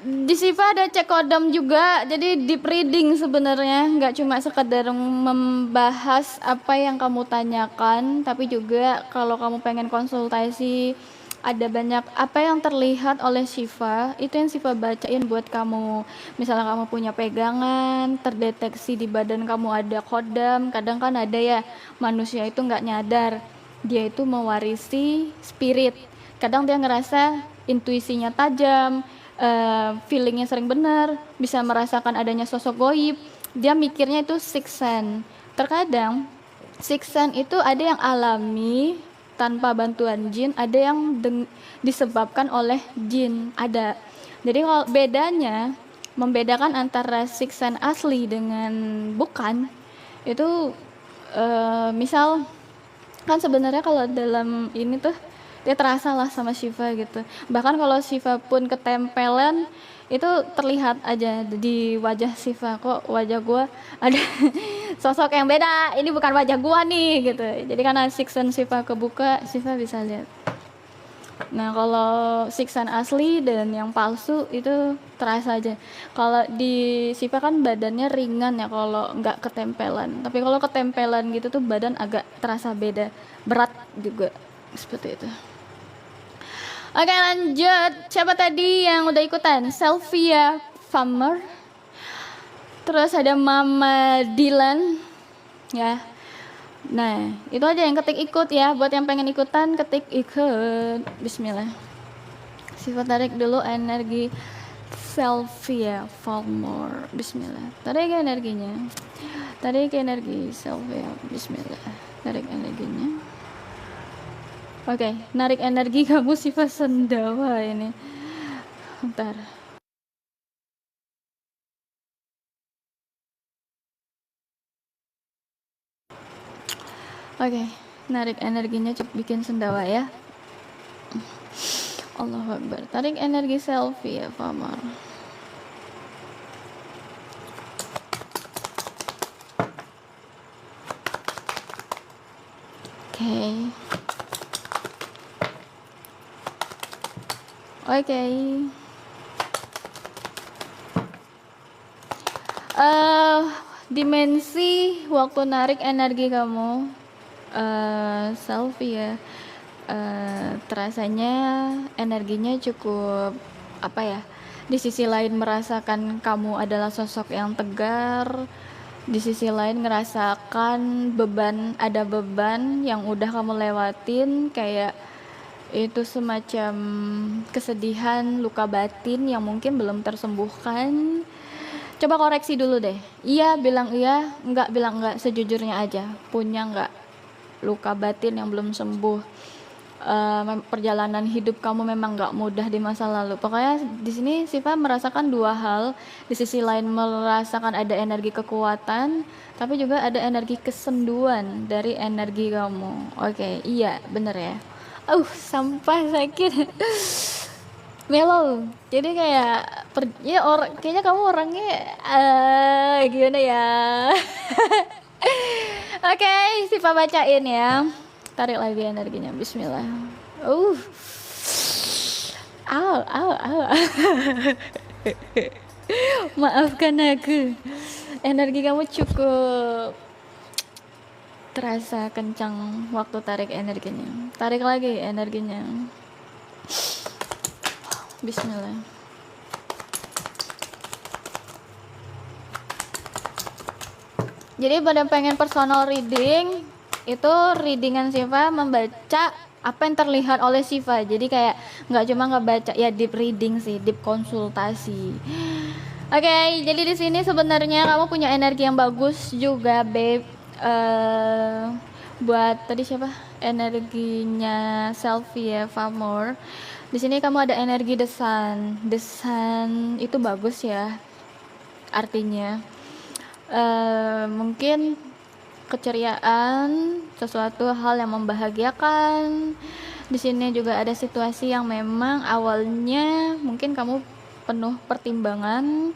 Di Syifa ada cek kodam juga, jadi deep reading sebenarnya, nggak cuma sekedar membahas apa yang kamu tanyakan, tapi juga kalau kamu pengen konsultasi, ada banyak apa yang terlihat oleh Syifa, itu yang Syifa bacain buat kamu. Misalnya kamu punya pegangan, terdeteksi di badan kamu ada kodam, kadang kan ada ya manusia itu nggak nyadar, dia itu mewarisi spirit. Kadang dia ngerasa intuisinya tajam, feelingnya sering benar, bisa merasakan adanya sosok goib, dia mikirnya itu sixth sense. Terkadang sixth sense itu ada yang alami tanpa bantuan jin, ada yang disebabkan oleh jin, ada. Jadi kalau bedanya, membedakan antara sixth sense asli dengan bukan, itu misal kan sebenarnya kalau dalam ini tuh dia terasa lah sama Shiva gitu. Bahkan kalau Shiva pun ketempelan itu terlihat aja di wajah Shiva, kok wajah gua ada sosok yang beda, ini bukan wajah gua nih gitu. Jadi karena siksan Shiva kebuka, Shiva bisa lihat. Nah kalau siksan asli dan yang palsu itu terasa aja. Kalau di Shiva kan badannya ringan ya kalau nggak ketempelan. Tapi kalau ketempelan gitu tuh badan agak terasa beda, berat juga seperti itu. Oke lanjut, siapa tadi yang udah ikutan? Sylvia Farmer. Terus ada Mama Dylan ya. Nah, itu aja yang ketik ikut ya. Buat yang pengen ikutan, ketik ikut. Bismillah. Sifat tarik dulu energi Sylvia Farmer. Bismillah. Tarik energinya. Tarik energi Sylvia. Bismillah. Tarik energinya. Oke, narik energi kamu sifat sendawa ini. Bentar. Oke, narik energinya cepat bikin sendawa ya. Allahu Akbar. Tarik energi selfie ya, Famar. Oke. Oke. Dimensi waktu narik energi kamu selfie ya. Terasanya energinya cukup apa ya, di sisi lain merasakan kamu adalah sosok yang tegar, di sisi lain ngerasakan ada beban yang udah kamu lewatin, kayak itu semacam kesedihan, luka batin yang mungkin belum tersembuhkan. Coba koreksi dulu deh, iya bilang iya, enggak bilang enggak, sejujurnya aja. Punya enggak luka batin yang belum sembuh? Perjalanan hidup kamu memang enggak mudah di masa lalu. Pokoknya di sini Siva merasakan dua hal. Di sisi lain merasakan ada energi kekuatan, tapi juga ada energi kesenduan dari energi kamu. Oke, iya bener ya. Sampah sakit. Mellow. Jadi kayak kayaknya kamu orangnya gimana ya? Oke, Siva bacain ya. Tarik lagi energinya. Bismillah. Maafkan aku. Energi kamu cukup terasa kencang waktu tarik energinya. Tarik lagi energinya. Bismillah. Jadi pada pengen personal reading, itu readingan Siva membaca apa yang terlihat oleh Siva. Jadi kayak nggak cuma ngebaca ya, deep reading sih, deep konsultasi. Oke, jadi di sini sebenarnya kamu punya energi yang bagus juga, babe. Buat tadi siapa? Energinya Sylvia Farmer. Di sini kamu ada energi desan. Desan itu bagus ya. Artinya mungkin keceriaan, sesuatu hal yang membahagiakan. Di sini juga ada situasi yang memang awalnya mungkin kamu penuh pertimbangan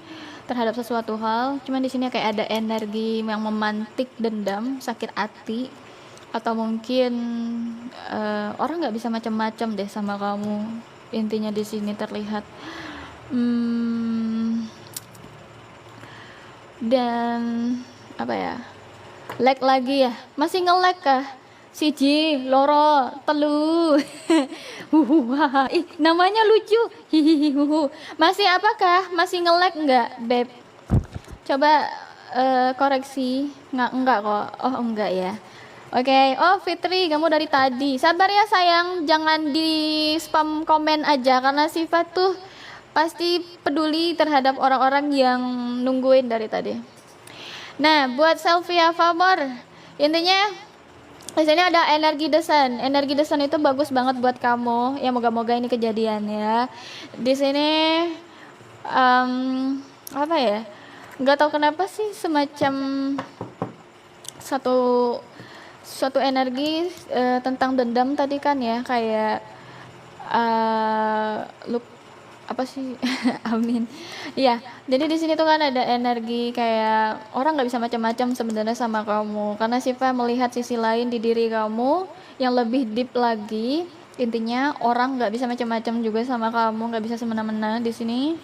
terhadap sesuatu hal, cuman di sini kayak ada energi yang memantik dendam, sakit hati, atau mungkin orang nggak bisa macam-macam deh sama kamu. Intinya di sini terlihat dan apa ya, lag lagi ya, masih nge-lag kah? Siji, loro, telu. Namanya lucu. Masih apakah? Masih nge-lag enggak, Beb? Coba koreksi. Enggak kok. Oh, enggak ya. Oke. Oh, Fitri, kamu dari tadi. Sabar ya, sayang. Jangan di spam komen aja, karena Sifat tuh pasti peduli terhadap orang-orang yang nungguin dari tadi. Nah, buat Sylvia Farmer, intinya di sini ada energi desan. Energi desan itu bagus banget buat kamu. Ya moga-moga ini kejadian ya. Di sini apa ya? Nggak tahu kenapa sih semacam satu energi tentang dendam tadi kan ya, kayak look apa sih amin ya. Jadi di sini tuh kan ada energi kayak orang nggak bisa macam-macam sebenarnya sama kamu, karena Siva melihat sisi lain di diri kamu yang lebih deep lagi. Intinya orang nggak bisa macam-macam juga sama kamu, nggak bisa semena-mena di sini.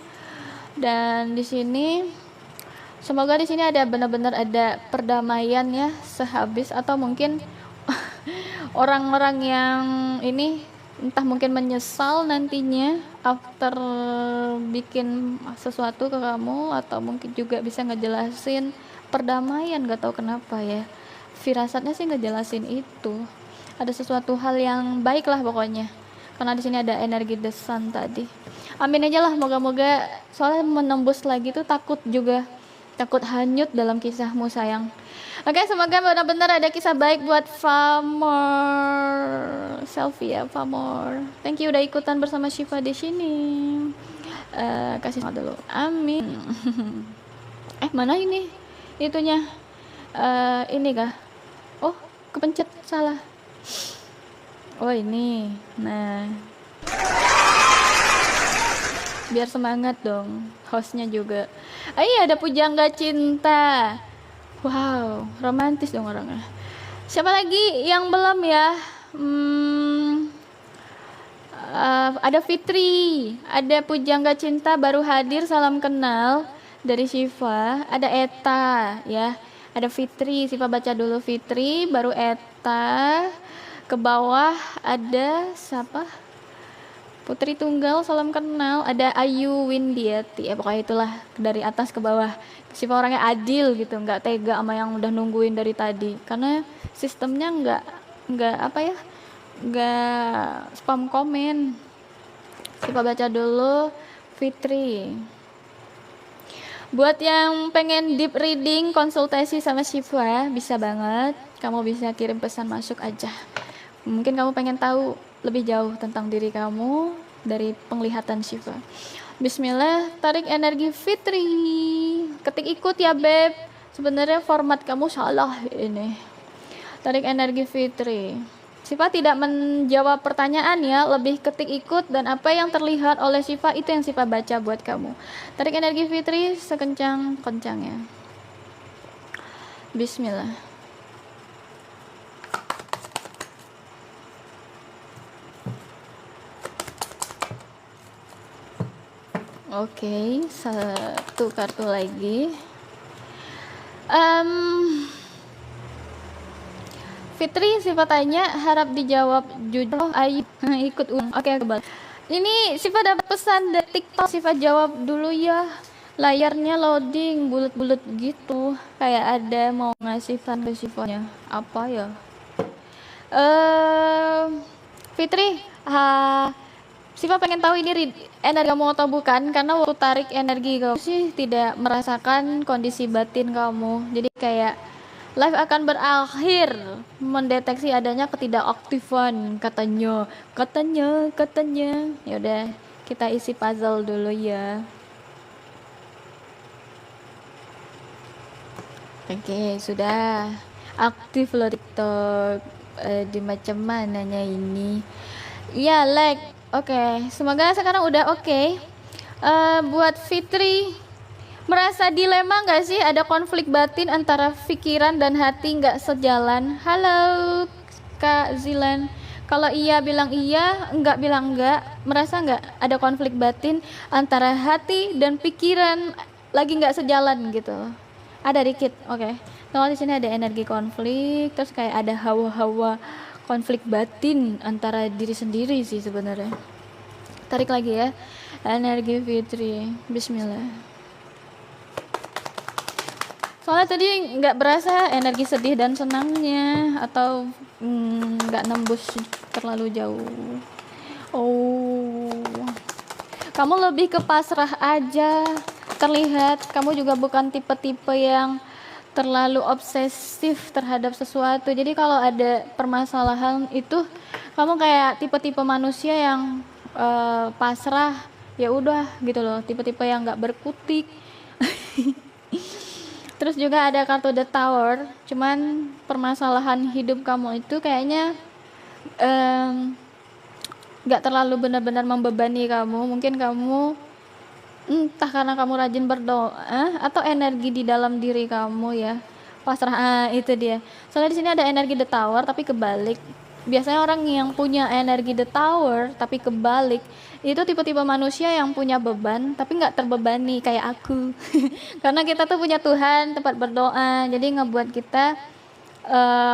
Dan di sini semoga di sini ada benar-benar ada perdamaian ya sehabis, atau mungkin orang-orang yang ini entah mungkin menyesal nantinya after bikin sesuatu ke kamu, atau mungkin juga bisa ngejelasin perdamaian. Gak tahu kenapa ya, firasatnya sih ngejelasin itu ada sesuatu hal yang baik lah pokoknya, karena di sini ada energi The Sun tadi. Amin aja lah, moga-moga, soalnya menembus lagi tuh takut juga, takut hanyut dalam kisahmu sayang. Oke, semoga benar-benar ada kisah baik buat Famor. Selfie ya, Famor. Thank you udah ikutan bersama Shiva di sini. Kasih semangat dulu. Amin. Mana ini? Itunya. Ini kah? Oh, kepencet salah. Oh, ini. Nah. Biar semangat dong hostnya juga. Iya, ada pujangga cinta. Wow, romantis dong orangnya. Siapa lagi yang belum ya? Ada Fitri, ada pujangga cinta baru hadir, salam kenal dari Shiva. Ada Eta ya, ada Fitri. Shiva baca dulu Fitri, baru Eta. Ke bawah ada siapa? Putri Tunggal, salam kenal. Ada Ayu Windiati, pokoknya itulah dari atas ke bawah. Siapa orangnya adil gitu, nggak tega sama yang udah nungguin dari tadi, karena sistemnya nggak apa ya, nggak spam komen. Siapa baca dulu Fitri. Buat yang pengen deep reading konsultasi sama Shiva bisa banget, kamu bisa kirim pesan masuk aja. Mungkin kamu pengen tahu lebih jauh tentang diri kamu dari penglihatan Shiva. Bismillah, tarik energi Fitri. Ketik ikut ya Beb. Sebenarnya format kamu salah ini. Tarik energi Fitri. Shiva tidak menjawab pertanyaan ya, lebih ketik ikut, dan apa yang terlihat oleh Shiva itu yang Shiva baca buat kamu. Tarik energi Fitri sekencang-kencangnya. Bismillah. Oke, satu kartu lagi. Fitri, Siva tanya, harap dijawab jujur. Ayo ikut Oke, kebal. Ini Siva dapat pesan dari TikTok. Siva jawab dulu ya. Layarnya loading bulat-bulat gitu. Kayak ada mau ngasih pesan ke Sivanya. Apa ya? Fitri, Siva pengen tahu ini energi kamu atau bukan, karena waktu tarik energi kamu sih tidak merasakan kondisi batin kamu. Jadi kayak live akan berakhir mendeteksi adanya ketidakaktifan katanya. Ya udah, kita isi puzzle dulu ya. Oke, sudah aktif loh TikTok. Di macam mananya ini? Iya, like. Oke, semoga sekarang udah oke. Buat Fitri, merasa dilema nggak sih? Ada konflik batin antara pikiran dan hati nggak sejalan? Halo Kak Zilan. Kalau iya bilang iya, enggak bilang enggak. Merasa nggak ada konflik batin antara hati dan pikiran lagi nggak sejalan gitu? Ada dikit, oke. Kalau di sini ada energi konflik, terus kayak ada hawa-hawa konflik batin antara diri sendiri sih sebenarnya. Tarik lagi ya energi Fitri. Bismillah. Soalnya tadi nggak berasa energi sedih dan senangnya, atau nggak nembus terlalu jauh. Oh, kamu lebih ke pasrah aja. Terlihat kamu juga bukan tipe-tipe yang terlalu obsesif terhadap sesuatu. Jadi kalau ada permasalahan itu, kamu kayak tipe-tipe manusia yang pasrah, ya udah gitu loh, tipe-tipe yang nggak berkutik. Terus juga ada kartu The Tower. Cuman permasalahan hidup kamu itu kayaknya nggak terlalu benar-benar membebani kamu. Mungkin kamu entah karena kamu rajin berdoa atau energi di dalam diri kamu ya pasrah. Itu dia, soalnya di sini ada energi the tower tapi kebalik. Biasanya orang yang punya energi the tower tapi kebalik itu tipe-tipe manusia yang punya beban tapi nggak terbebani kayak aku. Karena kita tuh punya Tuhan, tempat berdoa, jadi ngebuat kita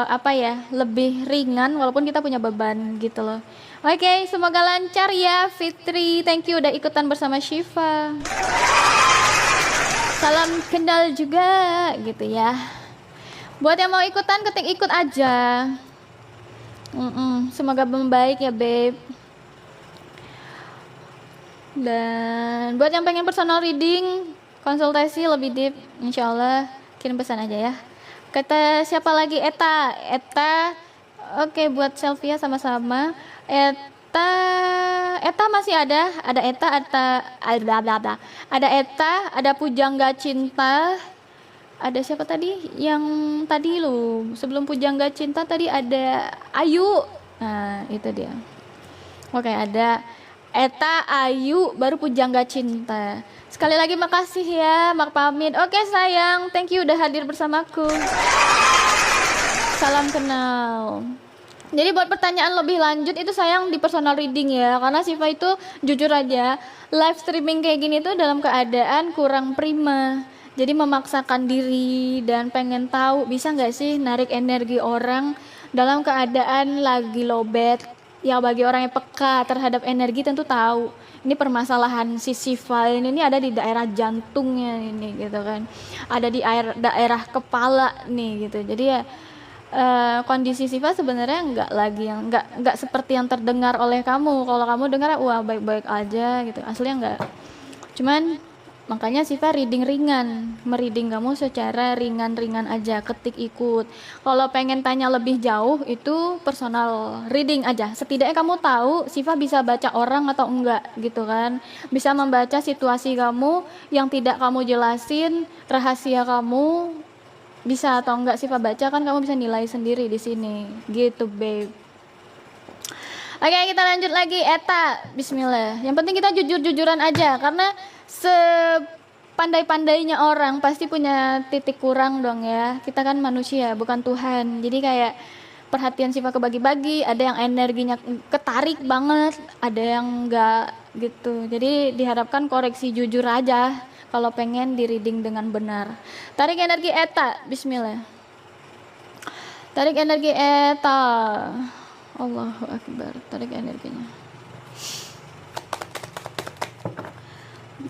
apa ya, lebih ringan walaupun kita punya beban gitu loh. Oke, semoga lancar ya Fitri. Thank you udah ikutan bersama Syifa. Salam kenal juga gitu ya. Buat yang mau ikutan ketik ikut aja. Semoga membaik ya babe. Dan buat yang pengen personal reading, konsultasi lebih deep, insyaallah kirim pesan aja ya. Kata siapa lagi? Eta. Oke, buat Selvia sama-sama. Eta masih ada Eta, ada Pujangga Cinta. Ada siapa tadi? Yang tadi lu, sebelum Pujangga Cinta tadi ada Ayu. Nah, itu dia. Oke, ada Eta, Ayu, baru Pujangga Cinta. Sekali lagi makasih ya, Mak pamit. Oke sayang, thank you udah hadir bersamaku. Salam kenal. Jadi buat pertanyaan lebih lanjut itu sayang di personal reading ya, karena Syifa itu jujur aja live streaming kayak gini tuh dalam keadaan kurang prima. Jadi memaksakan diri dan pengen tahu bisa nggak sih narik energi orang dalam keadaan lagi lowbat. Ya bagi orang yang peka terhadap energi tentu tahu ini permasalahan si Syifa ini ada di daerah jantungnya ini gitu kan, ada di daerah kepala nih gitu. Jadi ya kondisi Syifa sebenarnya nggak seperti yang terdengar oleh kamu. Kalau kamu dengar wah baik-baik aja gitu, aslinya nggak. Cuman makanya Syifa reading ringan, mereading kamu secara ringan-ringan aja, ketik ikut. Kalau pengen tanya lebih jauh itu personal reading aja. Setidaknya kamu tahu Syifa bisa baca orang atau enggak gitu kan. Bisa membaca situasi kamu yang tidak kamu jelasin, rahasia kamu bisa atau enggak Syifa baca kan, kamu bisa nilai sendiri di sini gitu babe. Oke, kita lanjut lagi. Eta, bismillah. Yang penting kita jujur-jujuran aja, karena sepandai-pandainya orang pasti punya titik kurang dong ya. Kita kan manusia, bukan Tuhan. Jadi kayak perhatian Syifa kebagi-bagi, ada yang energinya ketarik banget, ada yang enggak gitu. Jadi diharapkan koreksi jujur aja kalau pengen di reading dengan benar. Tarik energi Eta, bismillah. Tarik energi Eta. Allahu Akbar, tarik energinya.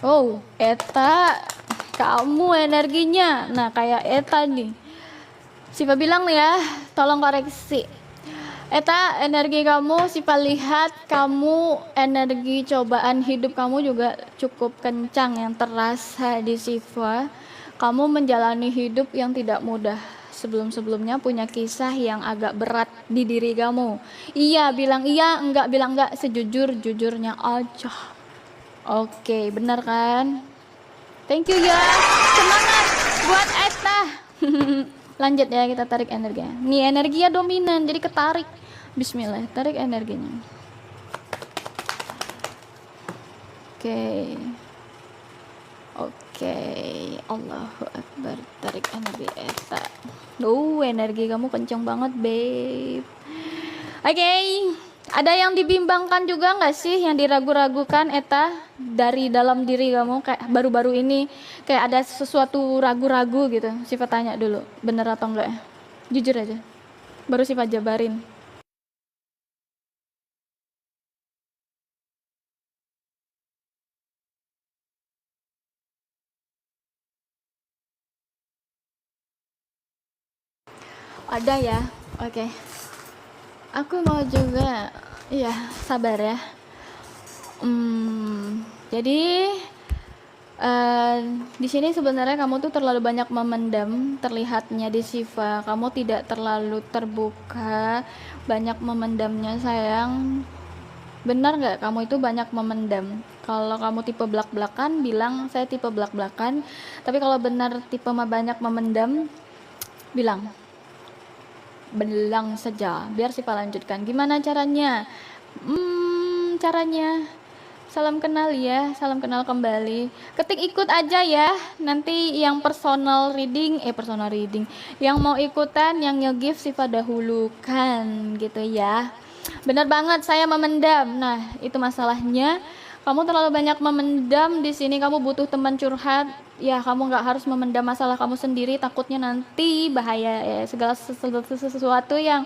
Oh, Eta, kamu energinya. Nah, kayak Eta nih. Syifa bilang ya, tolong koreksi. Eta, energi kamu, Syifa lihat kamu energi cobaan hidup kamu juga cukup kencang yang terasa di Syifa. Kamu menjalani hidup yang tidak mudah. Sebelum-sebelumnya punya kisah yang agak berat di diri kamu. Iya, bilang iya, enggak bilang enggak, sejujur-jujurnya aja. Oke, benar kan? Thank you ya. Semangat buat Eta. Lanjut ya, kita tarik energinya. Nih energinya dominan, jadi ketarik. Bismillah, tarik energinya. Oke, Allahu Akbar, tarik energi Eta. Energi kamu kenceng banget, babe. Oke, ada yang dibimbangkan juga nggak sih, yang diragu-ragukan Eta dari dalam diri kamu kayak baru-baru ini, kayak ada sesuatu ragu-ragu gitu. Syifa tanya dulu, bener atau enggak ya? Jujur aja. Baru Syifa jabarin. Ada ya, oke. Aku mau juga, iya sabar ya. Jadi di sini sebenarnya kamu tuh terlalu banyak memendam, terlihatnya di Syifa. Kamu tidak terlalu terbuka, banyak memendamnya sayang. Benar nggak kamu itu banyak memendam? Kalau kamu tipe belak-belakan, bilang saya tipe belak-belakan. Tapi kalau benar tipe banyak memendam, bilang saja biar Syifa lanjutkan gimana caranya. caranya. Salam kenal ya, salam kenal kembali. Ketik ikut aja ya. Nanti yang personal reading, yang mau ikutan, yang nge-gift Siva dahulukan gitu ya. Bener banget, saya memendam. Nah, itu masalahnya. Kamu terlalu banyak memendam di sini. Kamu butuh teman curhat. Ya, kamu nggak harus memendam masalah kamu sendiri. Takutnya nanti bahaya ya. Segala sesuatu yang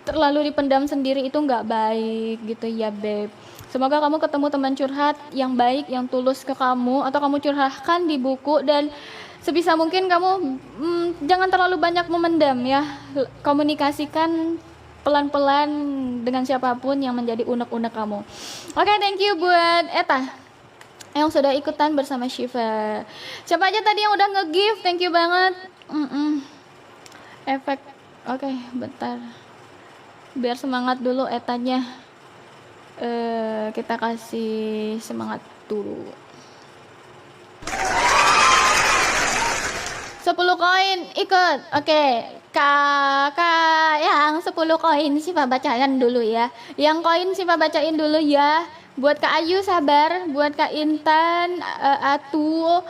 terlalu dipendam sendiri itu nggak baik gitu ya, beb. Semoga kamu ketemu teman curhat yang baik, yang tulus ke kamu, atau kamu curahkan di buku, dan sebisa mungkin kamu jangan terlalu banyak memendam ya. Komunikasikan pelan-pelan dengan siapapun yang menjadi unek-unek kamu. Oke, thank you buat Eta yang sudah ikutan bersama Shiva. Siapa aja tadi yang udah nge-gift, thank you banget. Efek, oke, bentar. Biar semangat dulu Etanya. Kita kasih semangat dulu. 10 koin ikut. Oke, kakak yang 10 koin Siva bacain dulu ya. Yang koin Siva bacain dulu ya. Buat Kak Ayu sabar, buat Kak Intan, Atu,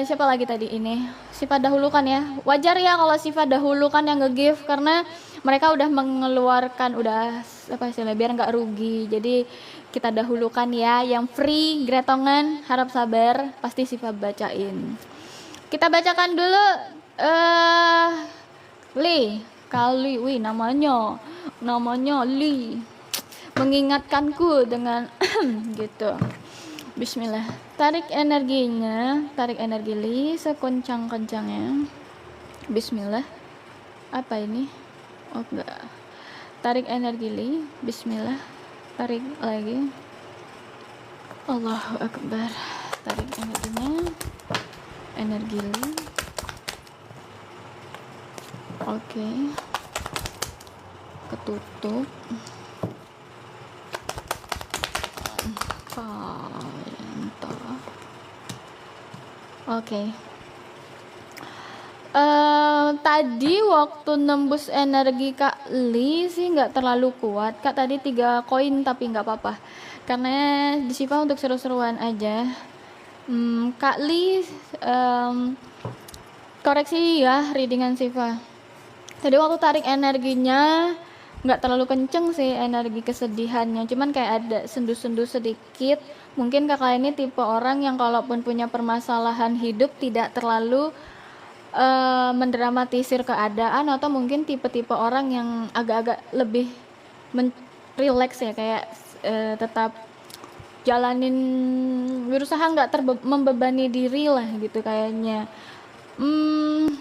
siapa lagi tadi ini? Siva dahulukan ya. Wajar ya kalau Siva dahulukan yang nge-gift karena mereka udah mengeluarkan, udah apa istilahnya, biar nggak rugi. Jadi kita dahulukan ya. Yang free gretongan, harap sabar, pasti Siva bacain. Kita bacakan dulu Kali, wih namanya Li. Mengingatkanku dengan gitu. Bismillah. Tarik energinya, tarik energi Li sekencang-kencangnya. Bismillah. Apa ini? Oh enggak. Tarik energi Li. Bismillah. Tarik lagi. Allahu Akbar. Tarik energinya. Energi Li. Oke. Ketutup. Oke. Tadi waktu nembus energi Kak Li sih nggak terlalu kuat. Kak tadi 3 koin tapi nggak apa-apa. Karena di Siva untuk seru-seruan aja. Kak Li koreksi ya readingan Siva. Tadi waktu tarik energinya nggak terlalu kenceng sih energi kesedihannya, cuman kayak ada sendu-sendu sedikit. Mungkin kakak ini tipe orang yang kalaupun punya permasalahan hidup tidak terlalu mendramatisir keadaan, atau mungkin tipe-tipe orang yang agak-agak lebih relax ya, kayak tetap jalanin, berusaha nggak membebani diri lah gitu kayaknya.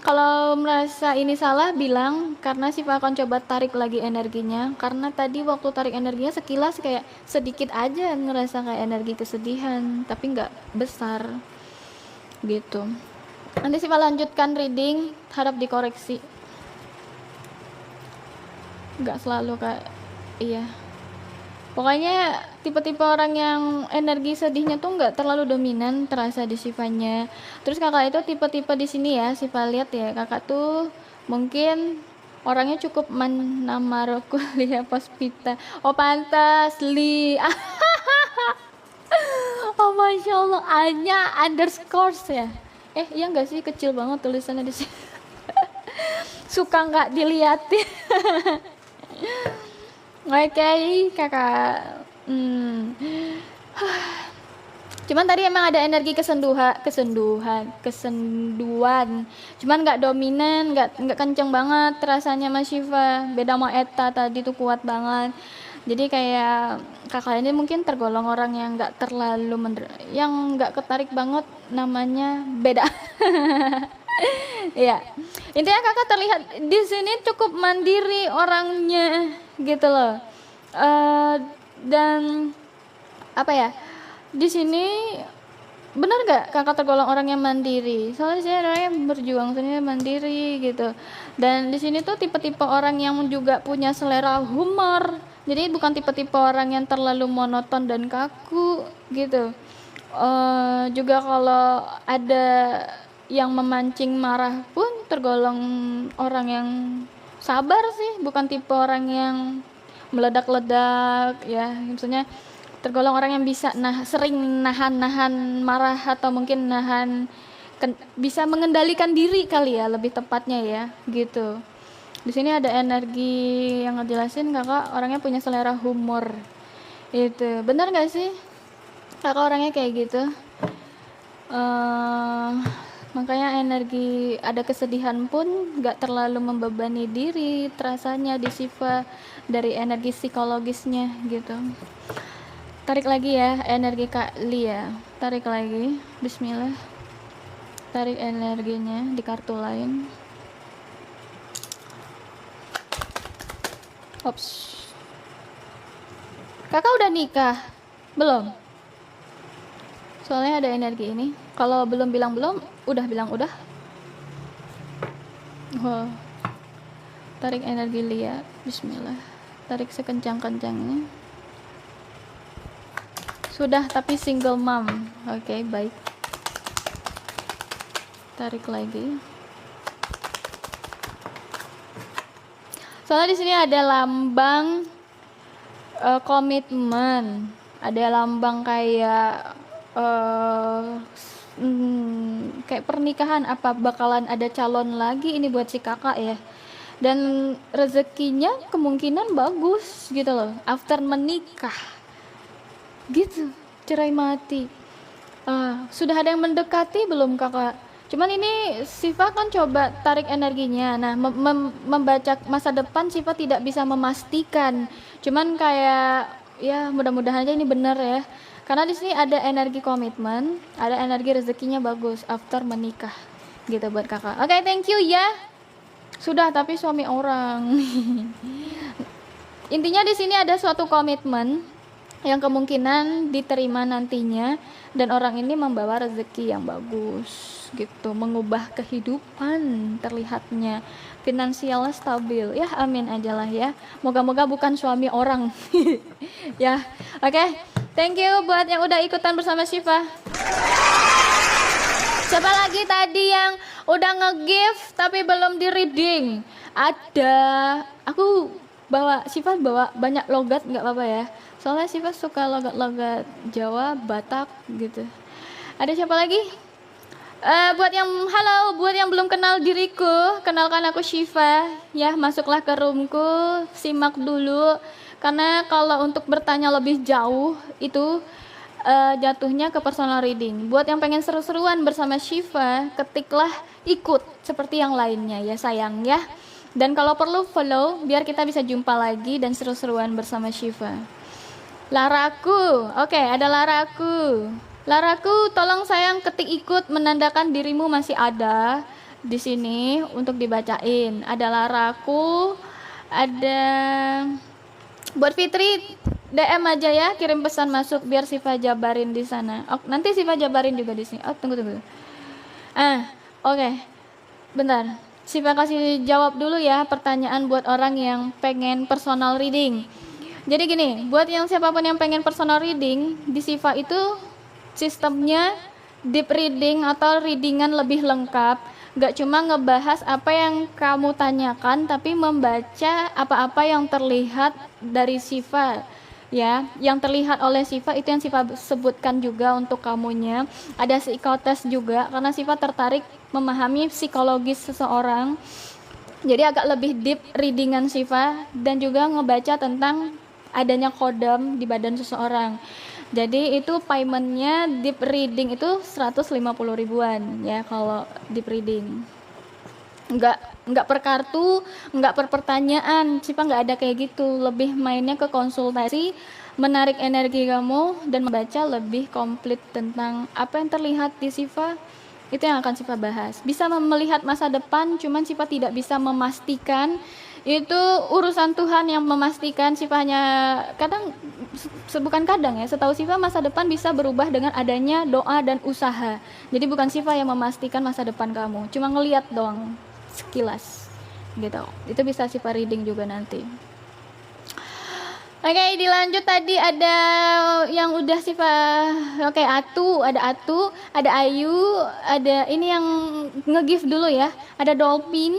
Kalau merasa ini salah bilang, karena Siva akan coba tarik lagi energinya, karena tadi waktu tarik energinya sekilas kayak sedikit aja ngerasa kayak energi kesedihan, tapi nggak besar gitu. Nanti Siva lanjutkan reading, harap dikoreksi. Nggak selalu kayak iya. Pokoknya tipe-tipe orang yang energi sedihnya tuh nggak terlalu dominan terasa di Sivanya. Terus kakak itu tipe-tipe di sini ya, Siva lihat ya, kakak tuh mungkin orangnya cukup menamar kuliah Puspita. Oh pantas Li. Oh masya Allah, hanya underscore ya. Iya nggak sih, kecil banget tulisannya di sini. Suka nggak dilihatin. Oke, kakak. Cuman tadi emang ada energi kesenduan. Cuman nggak dominan, nggak kenceng banget rasanya Mas Shiva. Beda sama Eta tadi tuh kuat banget. Jadi kayak kakak ini mungkin tergolong orang yang nggak terlalu yang nggak ketarik banget, namanya beda. Ya, intinya kakak terlihat di sini cukup mandiri orangnya gitu loh. Dan apa ya, di sini benar nggak kakak tergolong orang yang mandiri? Soalnya saya orangnya berjuang sini mandiri gitu. Dan di sini tuh tipe-tipe orang yang juga punya selera humor. Jadi bukan tipe-tipe orang yang terlalu monoton dan kaku gitu. Juga kalau ada yang memancing marah pun tergolong orang yang sabar sih, bukan tipe orang yang meledak-ledak ya. Maksudnya tergolong orang yang bisa sering nahan marah atau mungkin bisa mengendalikan diri kali ya, lebih tepatnya ya, gitu. Di sini ada energi yang ngejelasin kakak orangnya punya selera humor. Itu benar nggak sih? Kakak orangnya kayak gitu. Makanya energi ada kesedihan pun nggak terlalu membebani diri terasanya di Siva dari energi psikologisnya gitu. Tarik lagi ya energi Kak Lia, tarik lagi, bismillah, tarik energinya di kartu lain. Ops, kakak udah nikah? Belum? Soalnya ada energi ini. Kalau belum bilang belum, udah bilang udah. Oh. Tarik energi Lia, bismillah. Tarik sekencang-kencangnya. Sudah, tapi single mom. Oke, baik. Tarik lagi. Soalnya di sini ada lambang komitmen. Ada lambang kayak kayak pernikahan, apa bakalan ada calon lagi ini buat si kakak ya, dan rezekinya kemungkinan bagus gitu loh after menikah gitu, cerai mati. Sudah ada yang mendekati belum kakak? Cuman ini Siva kan coba tarik energinya. Nah, membaca masa depan Siva tidak bisa memastikan, cuman kayak ya mudah-mudahan aja ini benar ya. Karena di sini ada energi komitmen, ada energi rezekinya bagus after menikah, gitu buat kakak. Oke, thank you ya. Sudah, tapi suami orang. Intinya di sini ada suatu komitmen yang kemungkinan diterima nantinya, dan orang ini membawa rezeki yang bagus, gitu, mengubah kehidupan terlihatnya, finansialnya stabil. Ya, amin aja lah ya. Moga-moga bukan suami orang. Ya, oke. Thank you buat yang udah ikutan bersama Siva. Siapa lagi tadi yang udah nge-gift tapi belum di reading? Ada. Aku Siva bawa banyak logat, nggak apa-apa ya. Soalnya Siva suka logat-logat Jawa, Batak gitu. Ada siapa lagi? Buat yang belum kenal diriku, kenalkan aku Siva. Ya, masuklah ke roomku, simak dulu. Karena kalau untuk bertanya lebih jauh itu jatuhnya ke personal reading. Buat yang pengen seru-seruan bersama Siva, ketiklah ikut seperti yang lainnya ya sayang ya. Dan kalau perlu follow biar kita bisa jumpa lagi dan seru-seruan bersama Siva. Laraku, oke, ada Laraku. Laraku, tolong sayang ketik ikut menandakan dirimu masih ada di sini untuk dibacain. Ada Laraku, ada buat Fitri, DM aja ya, kirim pesan masuk biar Siva jabarin di sana. Nanti Siva jabarin juga di sini. Tunggu. Oke. Bentar. Siva kasih jawab dulu ya pertanyaan buat orang yang pengen personal reading. Jadi gini, buat yang siapapun yang pengen personal reading, di Siva itu sistemnya deep reading atau readingan lebih lengkap. Gak cuma ngebahas apa yang kamu tanyakan, tapi membaca apa-apa yang terlihat dari Siva ya, yang terlihat oleh Siva itu yang Siva sebutkan juga untuk kamunya. Ada psikotes juga karena Siva tertarik memahami psikologis seseorang, jadi agak lebih deep readingan Siva, dan juga ngebaca tentang adanya kodam di badan seseorang. Jadi itu paymentnya deep reading itu 150 ribuan ya kalau deep reading. Enggak per kartu, enggak per pertanyaan. Siva enggak ada kayak gitu. Lebih mainnya ke konsultasi, menarik energi kamu dan membaca lebih komplit tentang apa yang terlihat di Siva. Itu yang akan Siva bahas. Bisa melihat masa depan, cuman Siva tidak bisa memastikan. Itu urusan Tuhan yang memastikan. Siva hanya setahu Siva masa depan bisa berubah dengan adanya doa dan usaha. Jadi bukan Siva yang memastikan masa depan kamu, cuma ngelihat doang sekilas gitu. Itu bisa Siva reading juga nanti. Oke, dilanjut. Tadi ada yang udah Siva. Oke, ada Ayu, ada ini yang nge-gift dulu ya. Ada Dolphin,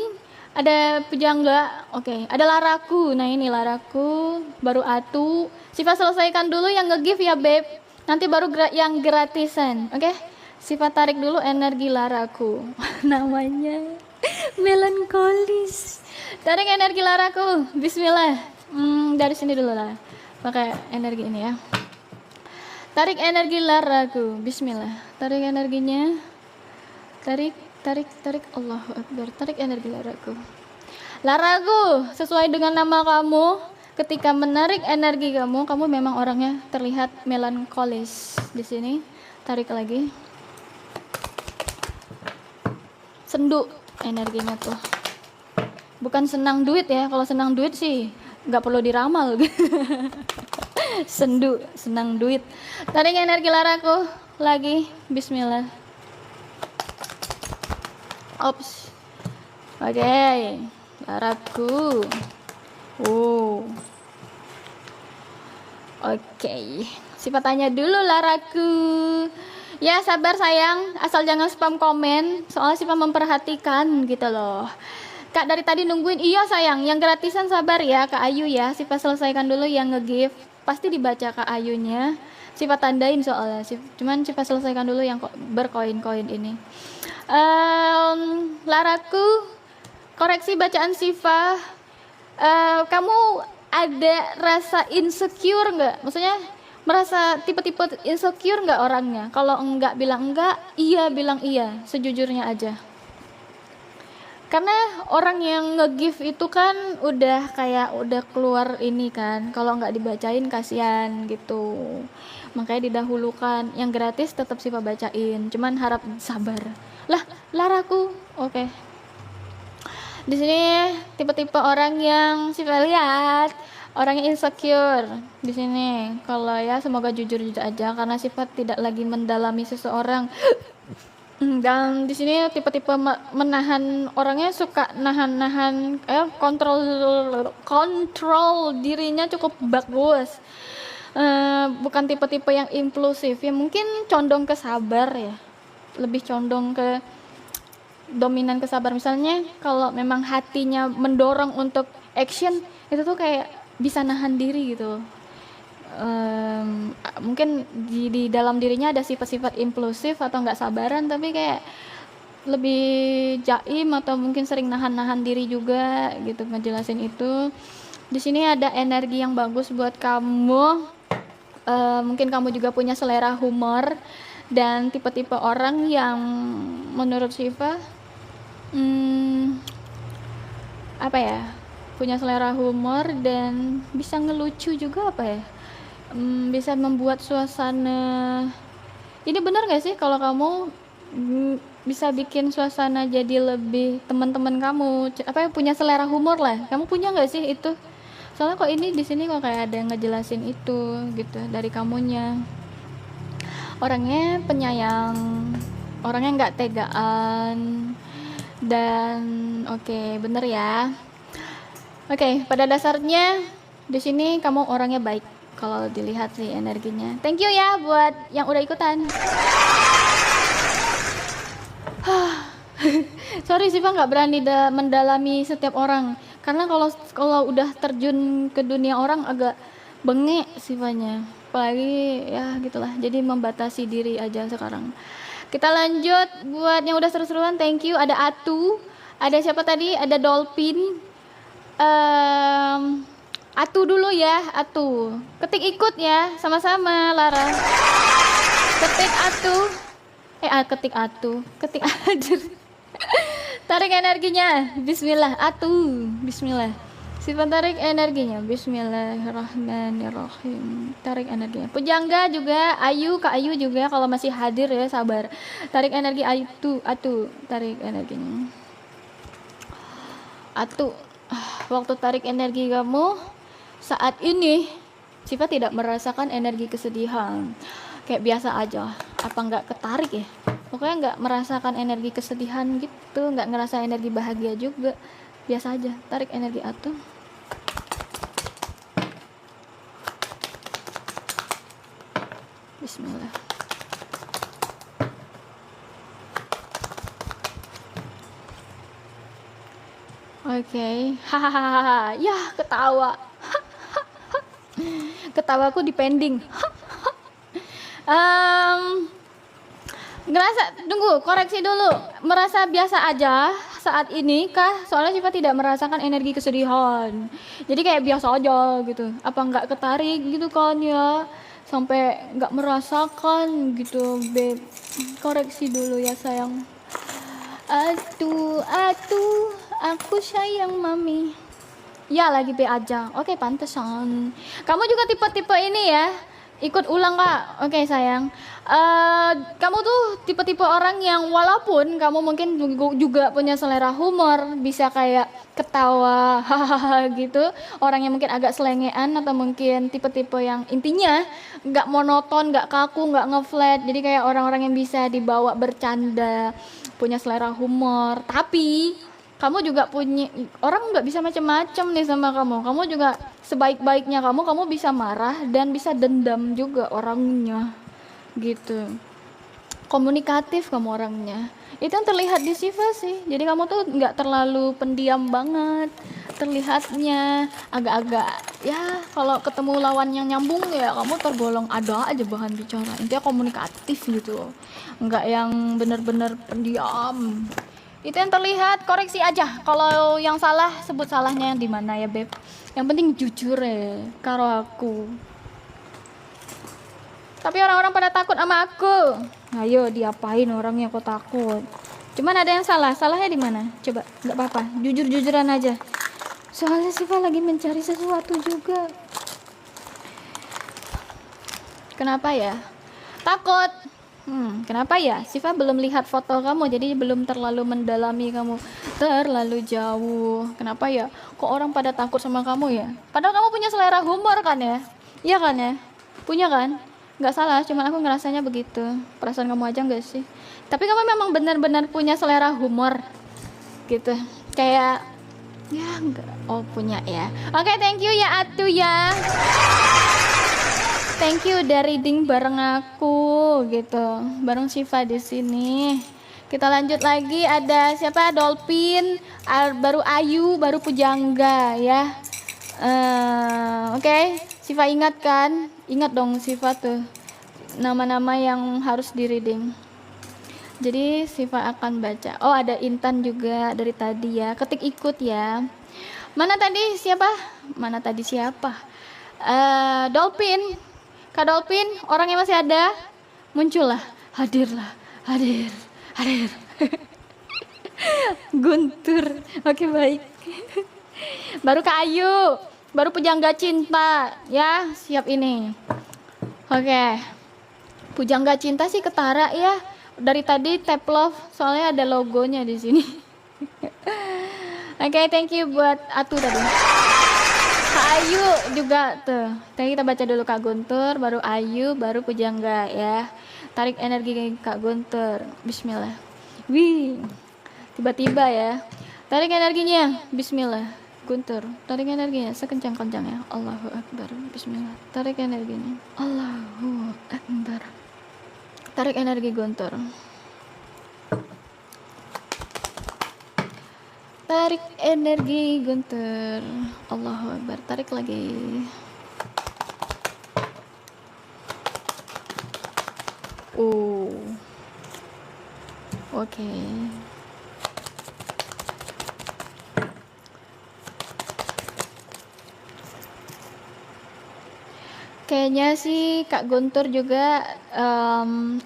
Ada pujangga, oke. Ada laraku, nah ini laraku, baru atu. Sifat selesaikan dulu yang nge-give ya beb. Nanti baru yang gratisan, oke? Sifat tarik dulu energi laraku. Namanya melankolis. Tarik energi laraku, bismillah. Dari sini dulu lah, pakai energi ini ya. Tarik energi laraku, bismillah. Tarik energinya, tarik, Allahu Akbar. Tarik energi laraku. Laraku, sesuai dengan nama kamu, ketika menarik energi kamu, kamu memang orangnya terlihat melankolis. Di sini, tarik lagi. Sendu energinya tuh. Bukan senang duit ya, kalau senang duit sih nggak perlu diramal. Sendu, senang duit. Tarik energi laraku lagi, bismillah. Ops. Oke, laraku. Oke. Sifat tanya dulu laraku. Ya sabar sayang, asal jangan spam komen, soalnya sifat memperhatikan gitu loh. Kak dari tadi nungguin, iya sayang, yang gratisan sabar ya Kak Ayu ya, sifat selesaikan dulu yang nge-give, pasti dibaca Kak Ayunya, sifat tandain soalnya, cuman sifat selesaikan dulu yang berkoin-koin ini. Laraku, koreksi bacaan sifat, kamu ada rasa insecure nggak? Maksudnya merasa tipe-tipe insecure nggak orangnya? Kalau enggak bilang enggak, iya bilang iya, sejujurnya aja. Karena orang yang nge-give itu kan udah keluar ini kan, kalau nggak dibacain kasihan gitu, makanya didahulukan. Yang gratis tetap sifat bacain, cuman harap sabar lah laraku. Oke. Di sini tipe-tipe orang yang sifat lihat, orang yang insecure di sini. Kalau ya semoga jujur aja, karena sifat tidak lagi mendalami seseorang. Dan di sini tipe-tipe menahan, orangnya suka nahan kontrol dirinya cukup bagus. Bukan tipe-tipe yang impulsif ya, mungkin condong ke sabar ya, lebih condong ke dominan ke sabar. Misalnya kalau memang hatinya mendorong untuk action, itu tuh kayak bisa nahan diri gitu. Mungkin di dalam dirinya ada sifat-sifat impulsif atau nggak sabaran, tapi kayak lebih jaim atau mungkin sering nahan-nahan diri juga gitu ngejelasin itu. Di sini ada energi yang bagus buat kamu. Mungkin kamu juga punya selera humor dan tipe-tipe orang yang menurut Siva punya selera humor dan bisa ngelucu juga bisa membuat suasana. Ini benar gak sih kalau kamu bisa bikin suasana jadi lebih, teman-teman kamu punya selera humor lah. Kamu punya gak sih itu? Soalnya kok ini di sini kok kayak ada yang ngejelasin itu gitu dari kamunya. Orangnya penyayang, orangnya nggak tegaan dan oke, bener ya. Oke, pada dasarnya di sini kamu orangnya baik. Kalau dilihat sih energinya. Thank you ya buat yang udah ikutan. Sorry Siva nggak berani mendalami setiap orang. Karena kalau udah terjun ke dunia orang agak bengek Sivanya. Apalagi ya gitulah. Jadi membatasi diri aja sekarang. Kita lanjut buat yang udah seru-seruan. Thank you. Ada Atu. Ada siapa tadi? Ada Dolphin. Atu dulu ya, Atu. Ketik ikut ya, sama-sama Lara. Ketik Atu. Ketik Atu. Ketik aja. Tarik energinya. Bismillah, Atu. Bismillah. Sifat tarik energinya. Bismillahirrahmanirrahim. Tarik energinya. Pujangga juga, Kak Ayu juga kalau masih hadir ya, sabar. Tarik energi Atu. Tarik energinya. Atu. Waktu tarik energi kamu saat ini, Siva tidak merasakan energi kesedihan, kayak biasa aja. Apa nggak ketarik ya? Pokoknya nggak merasakan energi kesedihan gitu, nggak ngerasa energi bahagia juga, biasa aja. Tarik energi Atu. Bismillah. Oke. Hahaha. Ya, ketawa. Ketawaku dipending. Ngerasa, tunggu, koreksi dulu. Merasa biasa aja saat ini kah? Soalnya Syifa tidak merasakan energi kesedihan. Jadi kayak biasa aja gitu. Apa nggak ketarik gitu kan ya? Sampai nggak merasakan gitu, Beb. Koreksi dulu ya sayang. Aduh, aku sayang mami. Ya lagi B aja. Oke, pantesan. Kamu juga tipe-tipe ini ya? Ikut ulang kak. Oke sayang. Kamu tuh tipe-tipe orang yang walaupun kamu mungkin juga punya selera humor, bisa kayak ketawa hahaha gitu, orang yang mungkin agak selengean atau mungkin tipe-tipe yang intinya nggak monoton, nggak kaku, nggak ngeflat, jadi kayak orang-orang yang bisa dibawa bercanda, punya selera humor. Tapi kamu juga punya, orang nggak bisa macam-macam nih sama kamu juga sebaik-baiknya kamu bisa marah dan bisa dendam juga orangnya gitu. Komunikatif kamu orangnya, itu yang terlihat di Syifa sih. Jadi kamu tuh nggak terlalu pendiam banget, terlihatnya agak-agak ya kalau ketemu lawan yang nyambung ya kamu tergolong ada aja bahan bicara, intinya komunikatif gitu, nggak yang bener-bener pendiam. Itu yang terlihat. Koreksi aja kalau yang salah, sebut salahnya yang di mana ya Beb, yang penting jujur ya karo aku. Tapi orang-orang pada takut sama aku. Ayo diapain orangnya kok takut? Cuman ada yang salah. Salahnya di mana? Coba, nggak apa-apa, jujur-jujuran aja. Soalnya Syifa lagi mencari sesuatu juga. Kenapa ya? Takut. Kenapa ya? Syifa belum lihat foto kamu, jadi belum terlalu mendalami kamu terlalu jauh. Kenapa ya? Kok orang pada takut sama kamu ya? Padahal kamu punya selera humor kan ya? Iya kan ya? Punya kan? Nggak salah, cuman aku ngerasanya begitu. Perasaan kamu aja nggak sih? Tapi kamu memang benar-benar punya selera humor gitu. Kayak ya enggak. Oh punya ya. Oke, thank you ya Atu ya. Thank you udah reading bareng aku gitu, bareng Syifa di sini. Kita lanjut lagi, ada siapa? Dolphin, baru Ayu, baru Pujangga ya. Oke. Syifa ingat kan? Ingat dong Syifa tuh nama-nama yang harus di reading. Jadi Syifa akan baca. Oh ada Intan juga dari tadi ya. Ketik ikut ya. Mana tadi siapa? Dolphin. Kak Dolphin, orangnya masih ada? Muncullah, hadirlah, hadir. Guntur. Oke baik. Baru Kak Ayu, baru Pujangga Cinta ya, siap ini. Oke. Pujangga Cinta sih ketara ya. Dari tadi tap love, soalnya ada logonya di sini. Oke, thank you buat Atu tadi. Kak Ayu juga tuh. Tadi kita baca dulu Kak Guntur, baru Ayu, baru Pujangga ya. Tarik energi Kak Guntur. Bismillah. Wih. Tiba-tiba ya. Tarik energinya. Bismillah. Guntur, tarik energinya sekencang-kencangnya. Allahu Akbar. Bismillah. Tarik energinya. Allahu Akbar. Tarik energi Guntur. Tarik energi Guntur. Allahu Akbar. Tarik lagi. Oke. Kayaknya sih Kak Guntur juga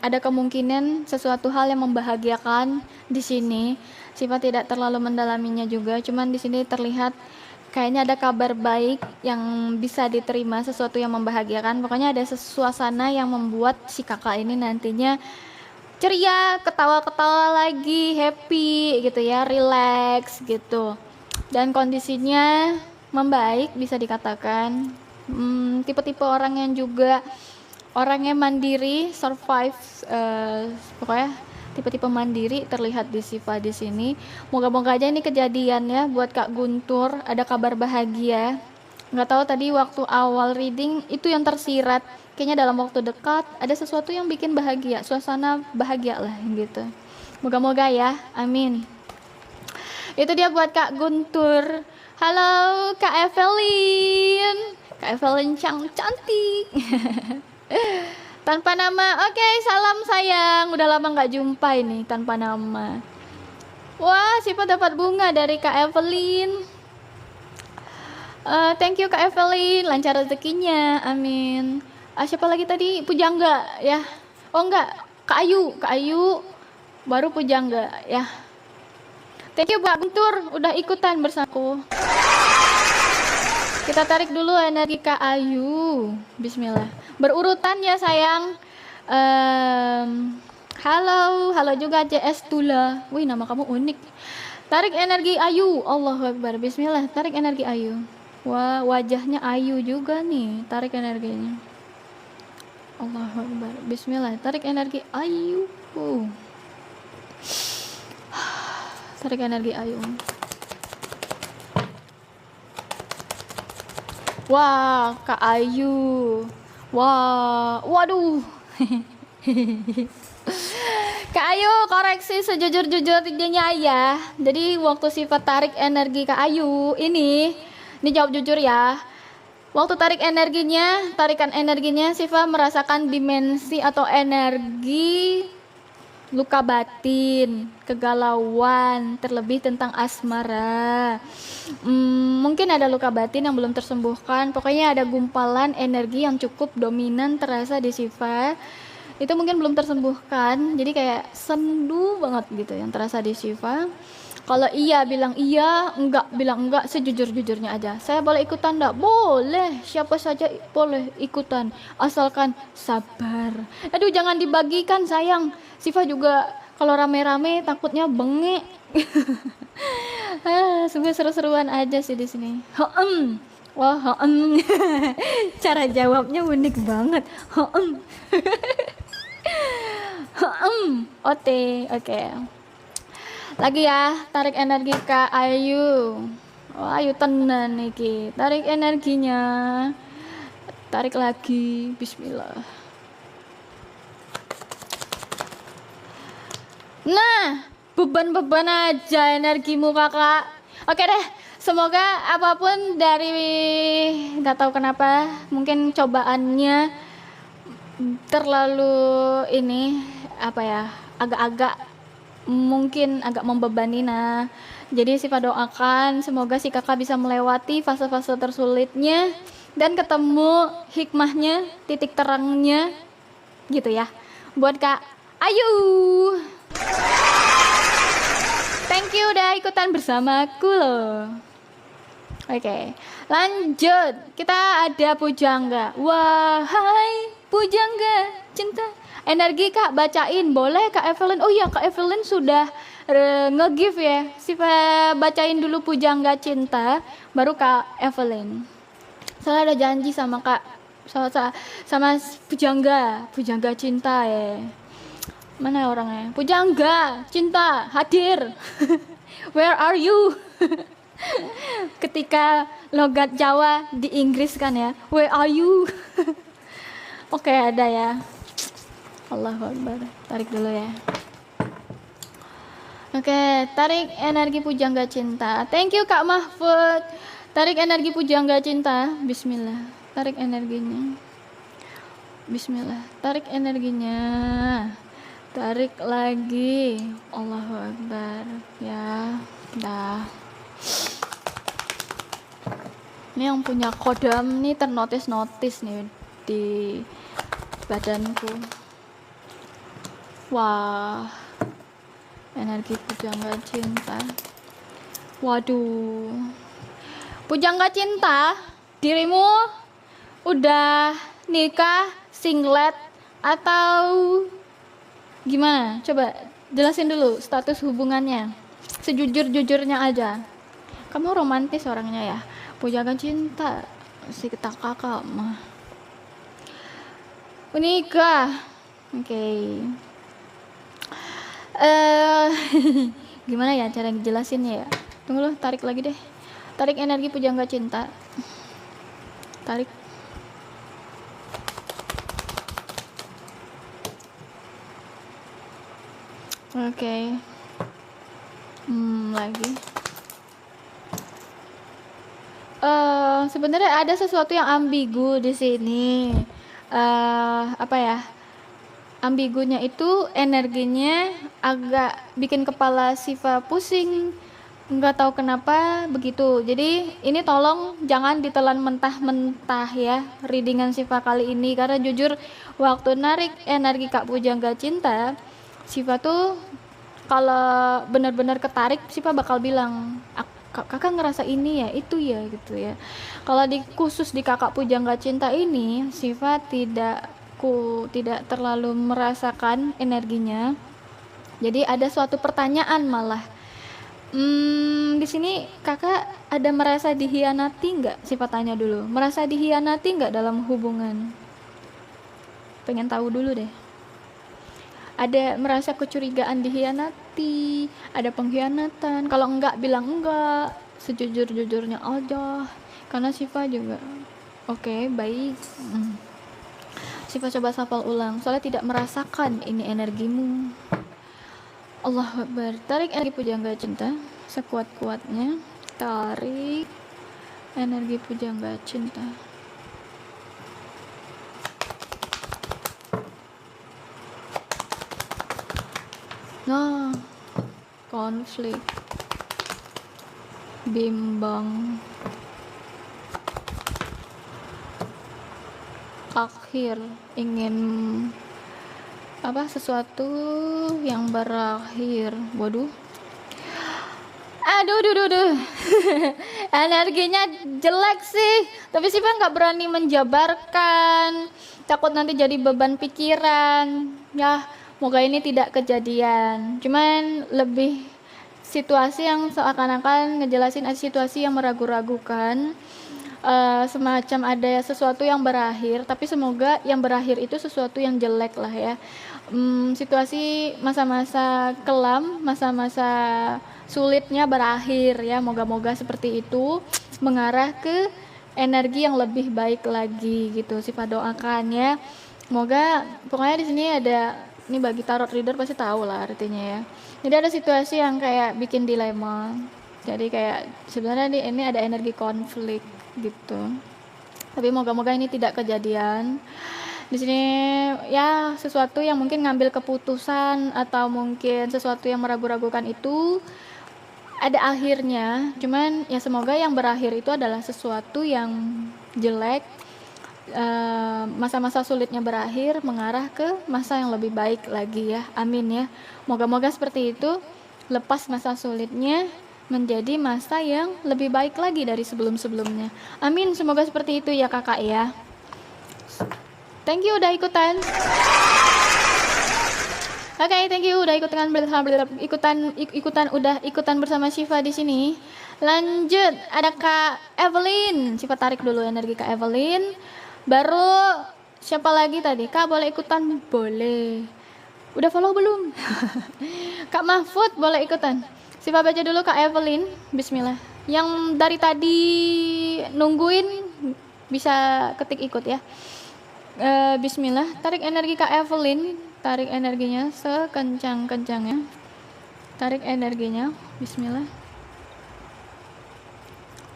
ada kemungkinan sesuatu hal yang membahagiakan di sini. Syifa tidak terlalu mendalaminya juga, cuman di sini terlihat kayaknya ada kabar baik yang bisa diterima, sesuatu yang membahagiakan. Pokoknya ada suasana yang membuat si kakak ini nantinya ceria, ketawa-ketawa lagi, happy gitu ya, relax gitu. Dan kondisinya membaik bisa dikatakan. Tipe-tipe orang yang juga orangnya mandiri, survive, pokoknya tipe-tipe mandiri terlihat di Syifa di sini. Moga-moga aja ini kejadian ya buat Kak Guntur, ada kabar bahagia. Nggak tahu tadi waktu awal reading itu yang tersirat, kayaknya dalam waktu dekat ada sesuatu yang bikin bahagia, suasana bahagia lah gitu. Moga-moga ya, amin. Itu dia buat Kak Guntur. Halo Kak Evelyn. Kak Evelyn cantik. Tanpa nama. Oke, salam sayang. Udah lama nggak jumpa ini tanpa nama. Wah, Siva dapat bunga dari Kak Evelyn. Thank you Kak Evelyn, lancar rezekinya, amin. Siapa lagi tadi? Pujangga ya? Oh enggak, Kak Ayu, baru Pujangga ya. Thank you Mbak Guntur, udah ikutan bersamaku. Kita tarik dulu energi Kak Ayu. Bismillah. Berurutan ya sayang. Halo juga JS Tula. Wih, nama kamu unik. Tarik energi Ayu. Allahu Akbar. Bismillah. Tarik energi Ayu. Wah, wajahnya Ayu juga nih. Tarik energinya. Allahu Akbar. Bismillah. Tarik energi Ayu. Tarik energi Ayu. Wah, Kak Ayu. Wah, waduh. Kak Ayu, koreksi sejujur-jujurnya ya. Jadi waktu sifat tarik energi Kak Ayu ini jawab jujur ya. Waktu tarikan energinya Siva merasakan dimensi atau energi luka batin, kegalauan, terlebih tentang asmara. Mungkin ada luka batin yang belum tersembuhkan. Pokoknya ada gumpalan energi yang cukup dominan terasa di Siva. Itu mungkin belum tersembuhkan. Jadi kayak sendu banget gitu yang terasa di Siva. Kalau iya bilang iya, enggak bilang enggak, sejujur-jujurnya aja. Saya boleh ikutan enggak? Boleh, siapa saja boleh ikutan, asalkan sabar. Aduh, jangan dibagikan sayang. Siva juga kalau rame-rame takutnya bengek. Semua seru-seruan aja sih di sini. Wah, cara jawabnya unik banget. Oke. Lagi ya, tarik energi Kak Ayu. Oh, Ayu tenan niki. Tarik energinya. Tarik lagi. Bismillah. Nah, beban-beban aja energimu kakak. Oke deh, semoga apapun dari nggak tahu kenapa, mungkin cobaannya terlalu ini apa ya, agak-agak mungkin agak membebani. Nah, jadi Siva doakan semoga si kakak bisa melewati fase-fase tersulitnya dan ketemu hikmahnya, titik terangnya gitu ya buat Kak Ayu. Thank you udah ikutan bersamaku loh. Oke, lanjut. Kita ada Pujangga. Wahai Pujangga cinta. Energi Kak bacain, boleh Kak Evelyn? Oh iya, Kak Evelyn sudah nge-give ya. Siva bacain dulu Pujangga cinta, baru Kak Evelyn. Saya ada janji sama Kak, sama Pujangga cinta ya. Mana orangnya? Pujangga cinta hadir. Where are you? Ketika logat Jawa di Inggris kan ya. Where are you? Oke, ada ya. Allahu Akbar. Tarik dulu ya. Oke, tarik energi Pujangga cinta. Thank you Kak Mahfud. Tarik energi Pujangga cinta. Bismillah. Tarik energinya. Bismillah. Tarik energinya. Tarik lagi. Allahu Akbar. Ya, dah. Ini yang punya kodam nih ternotis nih di badanku. Wah, energi Pujangga cinta. Waduh, Pujangga cinta, dirimu udah nikah, singlet, atau gimana? Coba jelasin dulu status hubungannya, sejujur-jujurnya aja. Kamu romantis orangnya ya, Pujangga cinta, si kakak mah. Menikah, oke. Gimana ya cara ngejelasinnya ya? Tunggu loh, tarik lagi deh. Tarik energi Pujangga cinta. Tarik. Oke. Lagi. Sebenarnya ada sesuatu yang ambigu di sini. Apa ya? Ambigunya itu energinya agak bikin kepala Siva pusing, nggak tahu kenapa begitu. Jadi ini tolong jangan ditelan mentah-mentah ya readingan Siva kali ini, karena jujur waktu narik energi Kak Pujangga Cinta, Siva tuh kalau benar-benar ketarik Siva bakal bilang kakak ngerasa ini ya itu ya gitu ya. Kalau khusus di Kakak Pujangga Cinta ini Siva tidak terlalu merasakan energinya. Jadi ada suatu pertanyaan malah. Di sini kakak ada merasa dihianati nggak? Sifat tanya dulu. Merasa dihianati nggak dalam hubungan? Pengen tahu dulu deh. Ada merasa kecurigaan dihianati? Ada pengkhianatan? Kalau enggak bilang enggak. Sejujur-jujurnya aja. Karena Siva juga. Oke, baik. Siva coba hafal ulang. Soalnya tidak merasakan ini energimu. Allahu Akbar. Tarik energi Pujangga Cinta sekuat-kuatnya. Tarik energi Pujangga Cinta. Nah, konflik, bimbang, akhir, ingin apa sesuatu yang berakhir. Waduh, aduh energinya jelek sih, tapi sih nggak berani menjabarkan, takut nanti jadi beban pikiran ya. Moga ini tidak kejadian, cuman lebih situasi yang seakan-akan ngejelasin situasi yang meragu-ragukan, semacam ada sesuatu yang berakhir, tapi semoga yang berakhir itu sesuatu yang jelek lah ya. Situasi masa-masa kelam, masa-masa sulitnya berakhir ya, moga-moga seperti itu, mengarah ke energi yang lebih baik lagi gitu. Siva doakan ya, semoga. Pokoknya di sini ada, ini bagi tarot reader pasti tahu lah artinya ya. Jadi ada situasi yang kayak bikin dilema. Jadi kayak sebenarnya ini ada energi konflik gitu. Tapi moga-moga ini tidak kejadian. Di sini ya sesuatu yang mungkin ngambil keputusan atau mungkin sesuatu yang meragu-ragukan itu ada akhirnya. Cuman ya semoga yang berakhir itu adalah sesuatu yang jelek. Masa-masa sulitnya berakhir, mengarah ke masa yang lebih baik lagi ya. Amin ya. Moga-moga seperti itu, lepas masa sulitnya menjadi masa yang lebih baik lagi dari sebelum-sebelumnya. Amin, semoga seperti itu ya kakak ya. Thank you udah ikutan. Oke, thank you udah ikutan bersama Siva di sini. Lanjut, ada Kak Evelyn. Siva tarik dulu energi Kak Evelyn. Baru siapa lagi tadi? Kak boleh ikutan? Boleh. Udah follow belum? Kak Mahfud boleh ikutan. Siva baca dulu Kak Evelyn. Bismillah. Yang dari tadi nungguin bisa ketik ikut ya. Bismillah. Tarik energi Kak Evelyn. Tarik energinya sekencang-kencangnya. Tarik energinya. Bismillah.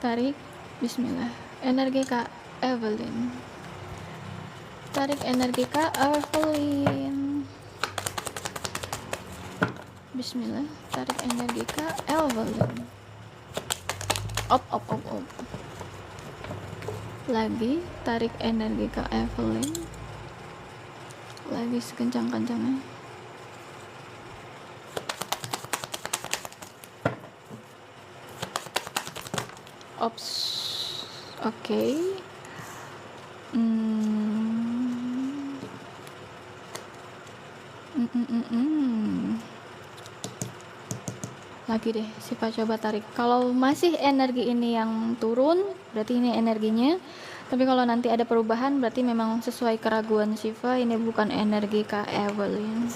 Tarik. Bismillah. Energi Kak Evelyn. Tarik energi Kak Evelyn. Bismillah. Tarik energi Kak Evelyn. Op. Lagi tarik energi Kak Evelyn. Lagi sekencang-kencangnya. Ops. Oke. Lagi deh, Siva coba tarik. Kalau masih energi ini yang turun, berarti ini energinya. Tapi kalau nanti ada perubahan, berarti memang sesuai keraguan Siva. Ini bukan energi Kak Evelyn.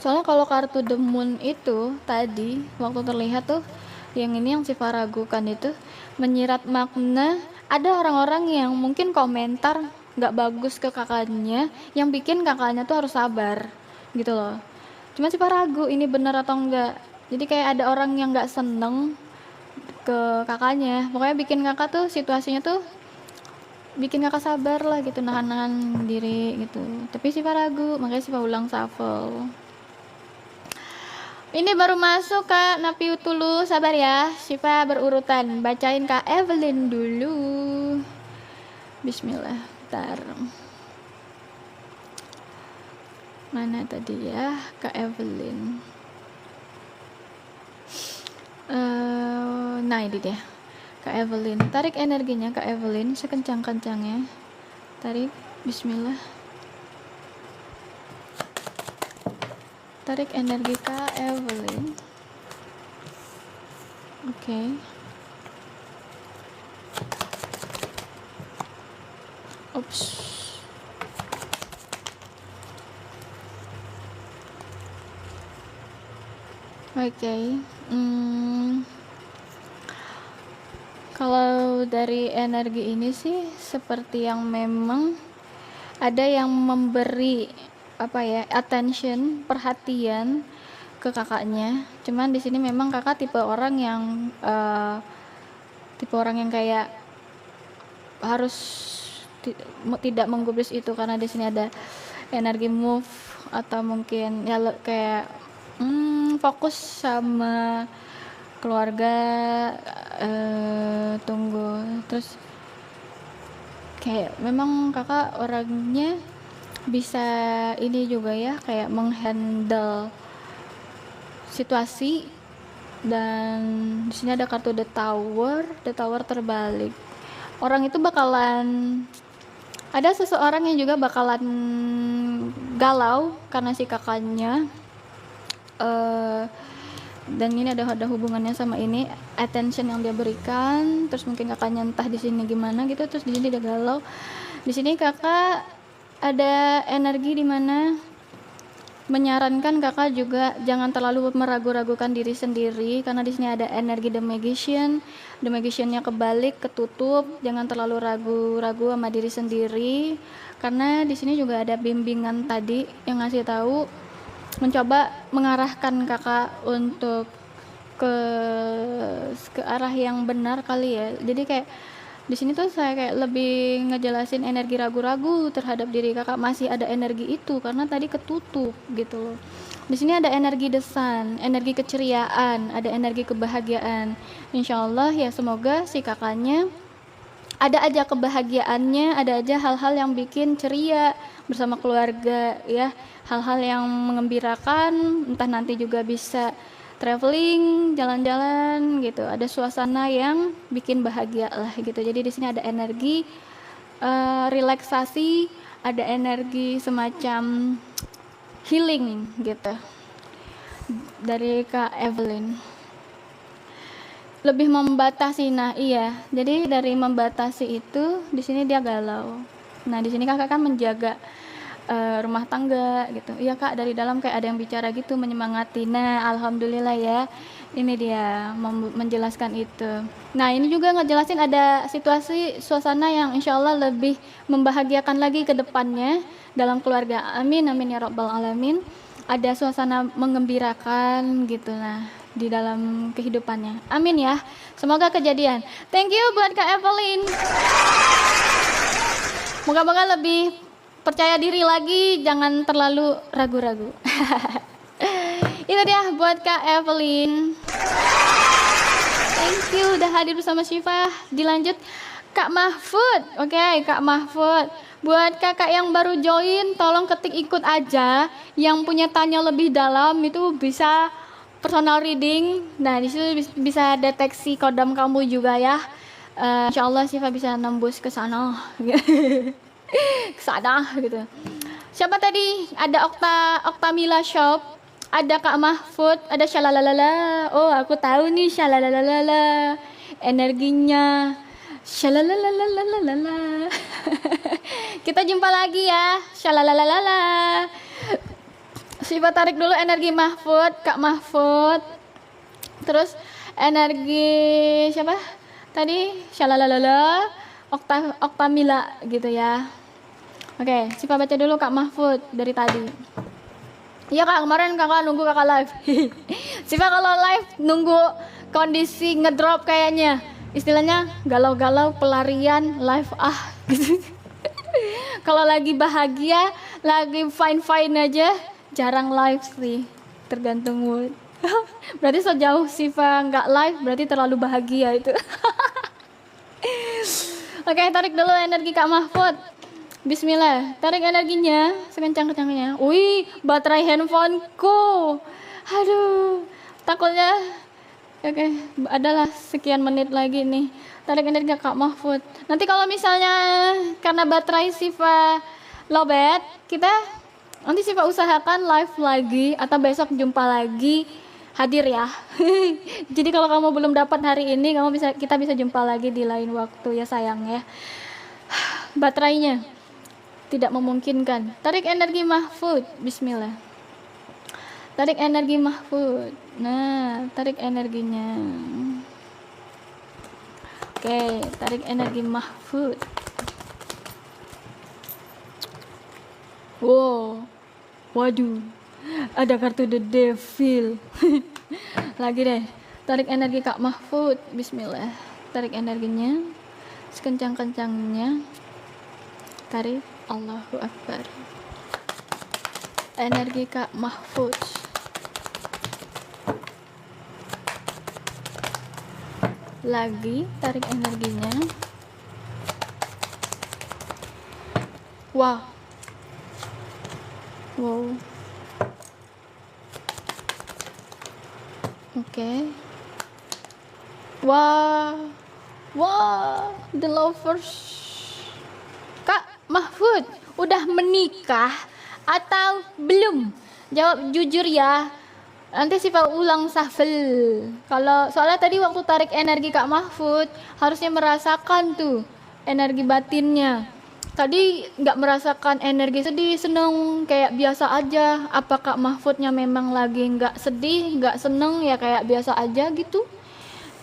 Soalnya kalau kartu The Moon itu tadi, waktu terlihat tuh, yang ini yang Siva ragukan itu menyirat makna. Ada orang-orang yang mungkin komentar nggak bagus ke kakaknya, yang bikin kakaknya tuh harus sabar gitu loh. Cuma Siva ragu ini benar atau enggak. Jadi kayak ada orang yang nggak seneng ke kakaknya. Pokoknya bikin kakak tuh situasinya tuh bikin kakak sabar lah gitu, nahan-nahan diri gitu. Tapi Siva ragu, makanya Siva ulang shuffle. Ini baru masuk Kak Napi Utulu, sabar ya. Siva berurutan, bacain Kak Evelyn dulu. Bismillah, bentar. Mana tadi ya Kak Evelyn? Nah ini dia Kak Evelyn. Tarik energinya Kak Evelyn sekencang-kencangnya. Tarik, bismillah. Tarik energi Kak Evelyn. Oke. Ups. Oke. Kalau dari energi ini sih seperti yang memang ada yang memberi apa ya, attention, perhatian ke kakaknya. Cuman di sini memang kakak tipe orang yang kayak harus tidak menggubris itu, karena di sini ada energi move atau mungkin ya kayak fokus sama keluarga. Tunggu, terus kayak memang kakak orangnya bisa ini juga ya, kayak menghandle situasi. Dan di sini ada kartu the tower terbalik. Orang itu bakalan ada seseorang yang juga bakalan galau karena si kakaknya. Dan ini ada hubungannya sama ini, attention yang dia berikan. Terus mungkin kakaknya entah di sini gimana gitu, terus di sini dia galau. Di sini kakak ada energi di mana menyarankan kakak juga jangan terlalu meragu-ragukan diri sendiri, karena di sini ada energi the magiciannya kebalik, ketutup. Jangan terlalu ragu-ragu sama diri sendiri, karena di sini juga ada bimbingan tadi yang ngasih tahu, mencoba mengarahkan kakak untuk ke arah yang benar kali ya. Jadi kayak di sini tuh saya kayak lebih ngejelasin energi ragu-ragu terhadap diri kakak, masih ada energi itu karena tadi ketutup gitu loh. Di sini ada energi desan, energi keceriaan, ada energi kebahagiaan. Insyaallah ya, semoga si kakaknya ada aja kebahagiaannya, ada aja hal-hal yang bikin ceria bersama keluarga ya, hal-hal yang mengembirakan. Entah nanti juga bisa traveling, jalan-jalan gitu, ada suasana yang bikin bahagia lah gitu. Jadi di sini ada energi relaksasi, ada energi semacam healing gitu dari Kak Evelyn. Lebih membatasi, nah iya, jadi dari membatasi itu di sini dia galau. Nah di sini kakak kan menjaga rumah tangga gitu. Iya Kak, dari dalam kayak ada yang bicara gitu, menyemangati. Nah alhamdulillah ya, ini dia menjelaskan itu. Nah ini juga ngejelasin ada situasi suasana yang insya Allah lebih membahagiakan lagi ke depannya dalam keluarga. Amin amin ya rabbal alamin. Ada suasana mengembirakan gitu lah di dalam kehidupannya. Amin ya, semoga kejadian. Thank you buat Kak Evelyn. Moga-moga lebih percaya diri lagi, jangan terlalu ragu-ragu. Itu dia buat Kak Evelyn. Thank you udah hadir bersama Syifa. Dilanjut Kak Mahfud. Oke, Kak Mahfud. Buat kakak yang baru join, tolong ketik ikut aja. Yang punya tanya lebih dalam itu bisa personal reading. Nah, di situ bisa deteksi kodam kamu juga ya. Insyaallah Syifa bisa nembus ke sana. Ke sana gitu. Siapa tadi? Ada Oktamila Shop, ada Kak Mahfud, ada Shalalalala. Oh, aku tahu nih Shalalalala. Energinya Shalalalala. Kita jumpa lagi ya. Shalalalala. Syifa tarik dulu energi Mahfud, Kak Mahfud. Terus energi siapa? Tadi Shalalalala, Oktamila gitu ya. Oke, Syifa baca dulu Kak Mahfud dari tadi. Iya Kak, kemarin kakak nunggu kakak live. Syifa kalau live nunggu kondisi ngedrop kayaknya. Istilahnya galau-galau, pelarian, live gitu. Kalau lagi bahagia, lagi fine-fine aja, jarang live sih. Tergantung mood. Berarti sejauh Siva nggak live, berarti terlalu bahagia itu. Oke, tarik dulu energi Kak Mahfud. Bismillah, tarik energinya sekencang-kencangnya. Wih, baterai handphoneku. Aduh, takutnya. Oke, adalah sekian menit lagi nih. Tarik energi Kak Mahfud. Nanti kalau misalnya karena baterai Siva lowbat, nanti Siva usahakan live lagi atau besok jumpa lagi. Hadir ya. Jadi kalau kamu belum dapat hari ini, kita bisa jumpa lagi di lain waktu ya sayang ya. Baterainya tidak memungkinkan. Tarik energi Mahfud. Bismillah. Tarik energi Mahfud. Nah, tarik energinya. Oke, tarik energi Mahfud. Wow. Waduh. Ada kartu The Devil. Lagi deh. Tarik energi Kak Mahfud. Bismillah. Tarik energinya sekencang-kencangnya. Tarik. Allahu Akbar. Energi Kak Mahfud. Lagi tarik energinya. Wow. Oke. Wah, the lovers. Kak Mahfud, udah menikah atau belum? Jawab jujur ya. Nanti Siva ulang shuffle. Soalnya tadi waktu tarik energi Kak Mahfud harusnya merasakan tuh energi batinnya. Tadi nggak merasakan energi sedih, seneng, kayak biasa aja. Apa Kak Mahfudnya memang lagi nggak sedih, nggak seneng ya kayak biasa aja gitu?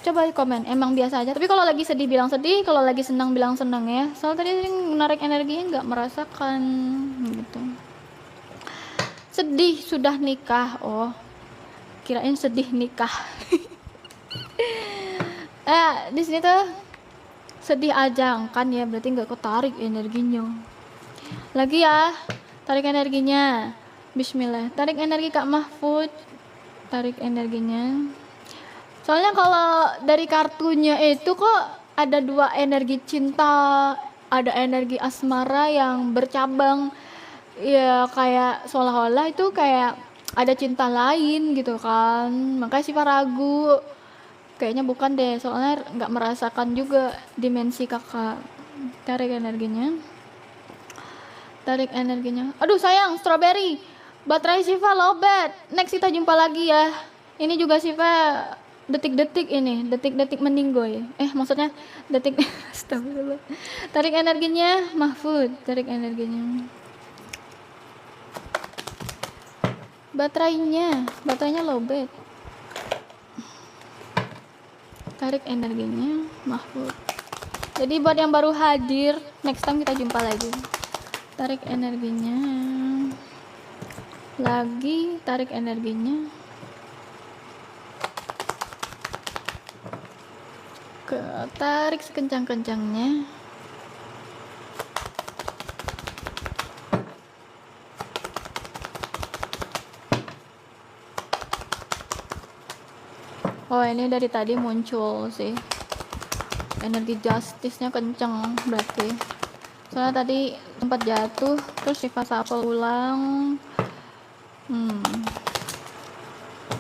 Coba komen, emang biasa aja. Tapi kalau lagi sedih bilang sedih, kalau lagi senang bilang senang ya. Soalnya tadi menarik energinya nggak merasakan gitu. Sedih sudah nikah, oh kirain sedih nikah. Di sini tuh sedih aja kan ya, berarti nggak ketarik energinya. Lagi ya, tarik energinya. Bismillah, tarik energi Kak Mahfud. Tarik energinya. Soalnya kalau dari kartunya itu kok ada 2 energi cinta, ada energi asmara yang bercabang. Ya kayak seolah-olah itu kayak ada cinta lain gitu kan. Makanya Siva ragu. Kayaknya bukan deh, soalnya nggak merasakan juga dimensi kakak. Tarik energinya. Tarik energinya. Aduh sayang, strawberry. Baterai Siva lowbat. Next kita jumpa lagi ya. Ini juga Siva detik-detik meninggoy. Maksudnya detik. Astagfirullah. Tarik energinya Mahfud. Tarik energinya. Baterainya lowbat. Tarik energinya Mahfud. Jadi buat yang baru hadir, next time kita jumpa lagi. Tarik energinya. Lagi tarik energinya. Tarik sekencang-kencangnya. Oh ini dari tadi muncul sih energi justice-nya kenceng berarti. Soalnya tadi sempat jatuh terus Siva shuffle ulang,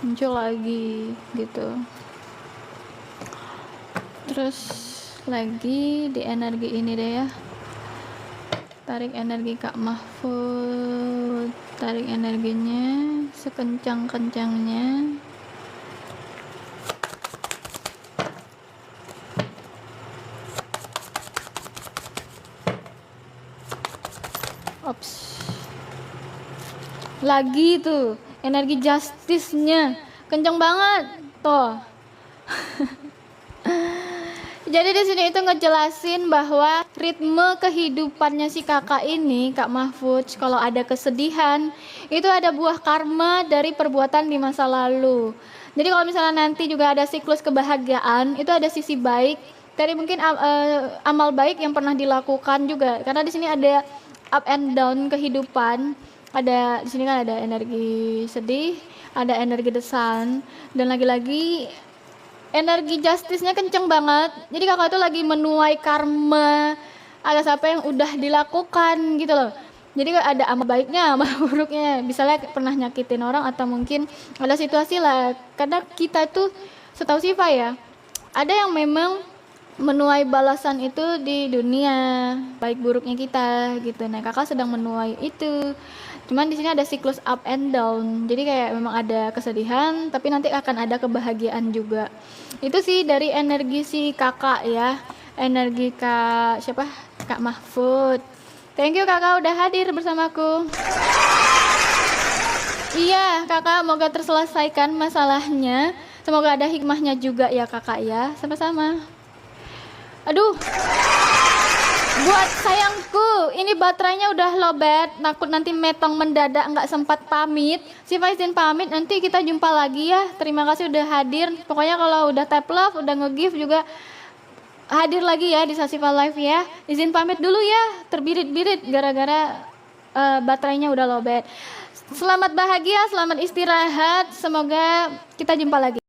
muncul lagi gitu. Terus lagi di energi ini deh ya. Tarik energi Kak Mahfud. Tarik energinya sekencang-kencangnya. Ops. Lagi tuh energi justice-nya kencang banget tuh. Jadi di sini itu ngejelasin bahwa ritme kehidupannya si kakak ini, Kak Mahfud, kalau ada kesedihan, itu ada buah karma dari perbuatan di masa lalu. Jadi kalau misalnya nanti juga ada siklus kebahagiaan, itu ada sisi baik dari mungkin amal baik yang pernah dilakukan juga. Karena di sini ada up and down kehidupan. Ada di sini kan ada energi sedih, ada energi desan, dan lagi-lagi energi justice-nya kenceng banget. Jadi kakak tuh lagi menuai karma atas apa yang udah dilakukan gitu loh. Jadi ada amal baiknya, amal buruknya. Misalnya pernah nyakitin orang atau mungkin ada situasi lah. Karena kita tuh setahu Siva ya, ada yang memang menuai balasan itu di dunia, baik buruknya kita gitu. Nah, kakak sedang menuai itu. Cuman di sini ada siklus up and down. Jadi kayak memang ada kesedihan, tapi nanti akan ada kebahagiaan juga. Itu sih dari energi si kakak ya. Energi Kak siapa? Kak Mahfud. Thank you kakak udah hadir bersamaku. Iya kakak, semoga terselesaikan masalahnya. Semoga ada hikmahnya juga ya kakak ya. Sama-sama. Aduh, buat sayangku, ini baterainya udah lowbat. Takut nanti metong mendadak nggak sempat pamit. Siva izin pamit, nanti kita jumpa lagi ya. Terima kasih udah hadir. Pokoknya kalau udah tap love, udah nge-give juga hadir lagi ya di Sasiva Live ya. Izin pamit dulu ya, terbirit-birit gara-gara baterainya udah lowbat. Selamat bahagia, selamat istirahat. Semoga kita jumpa lagi.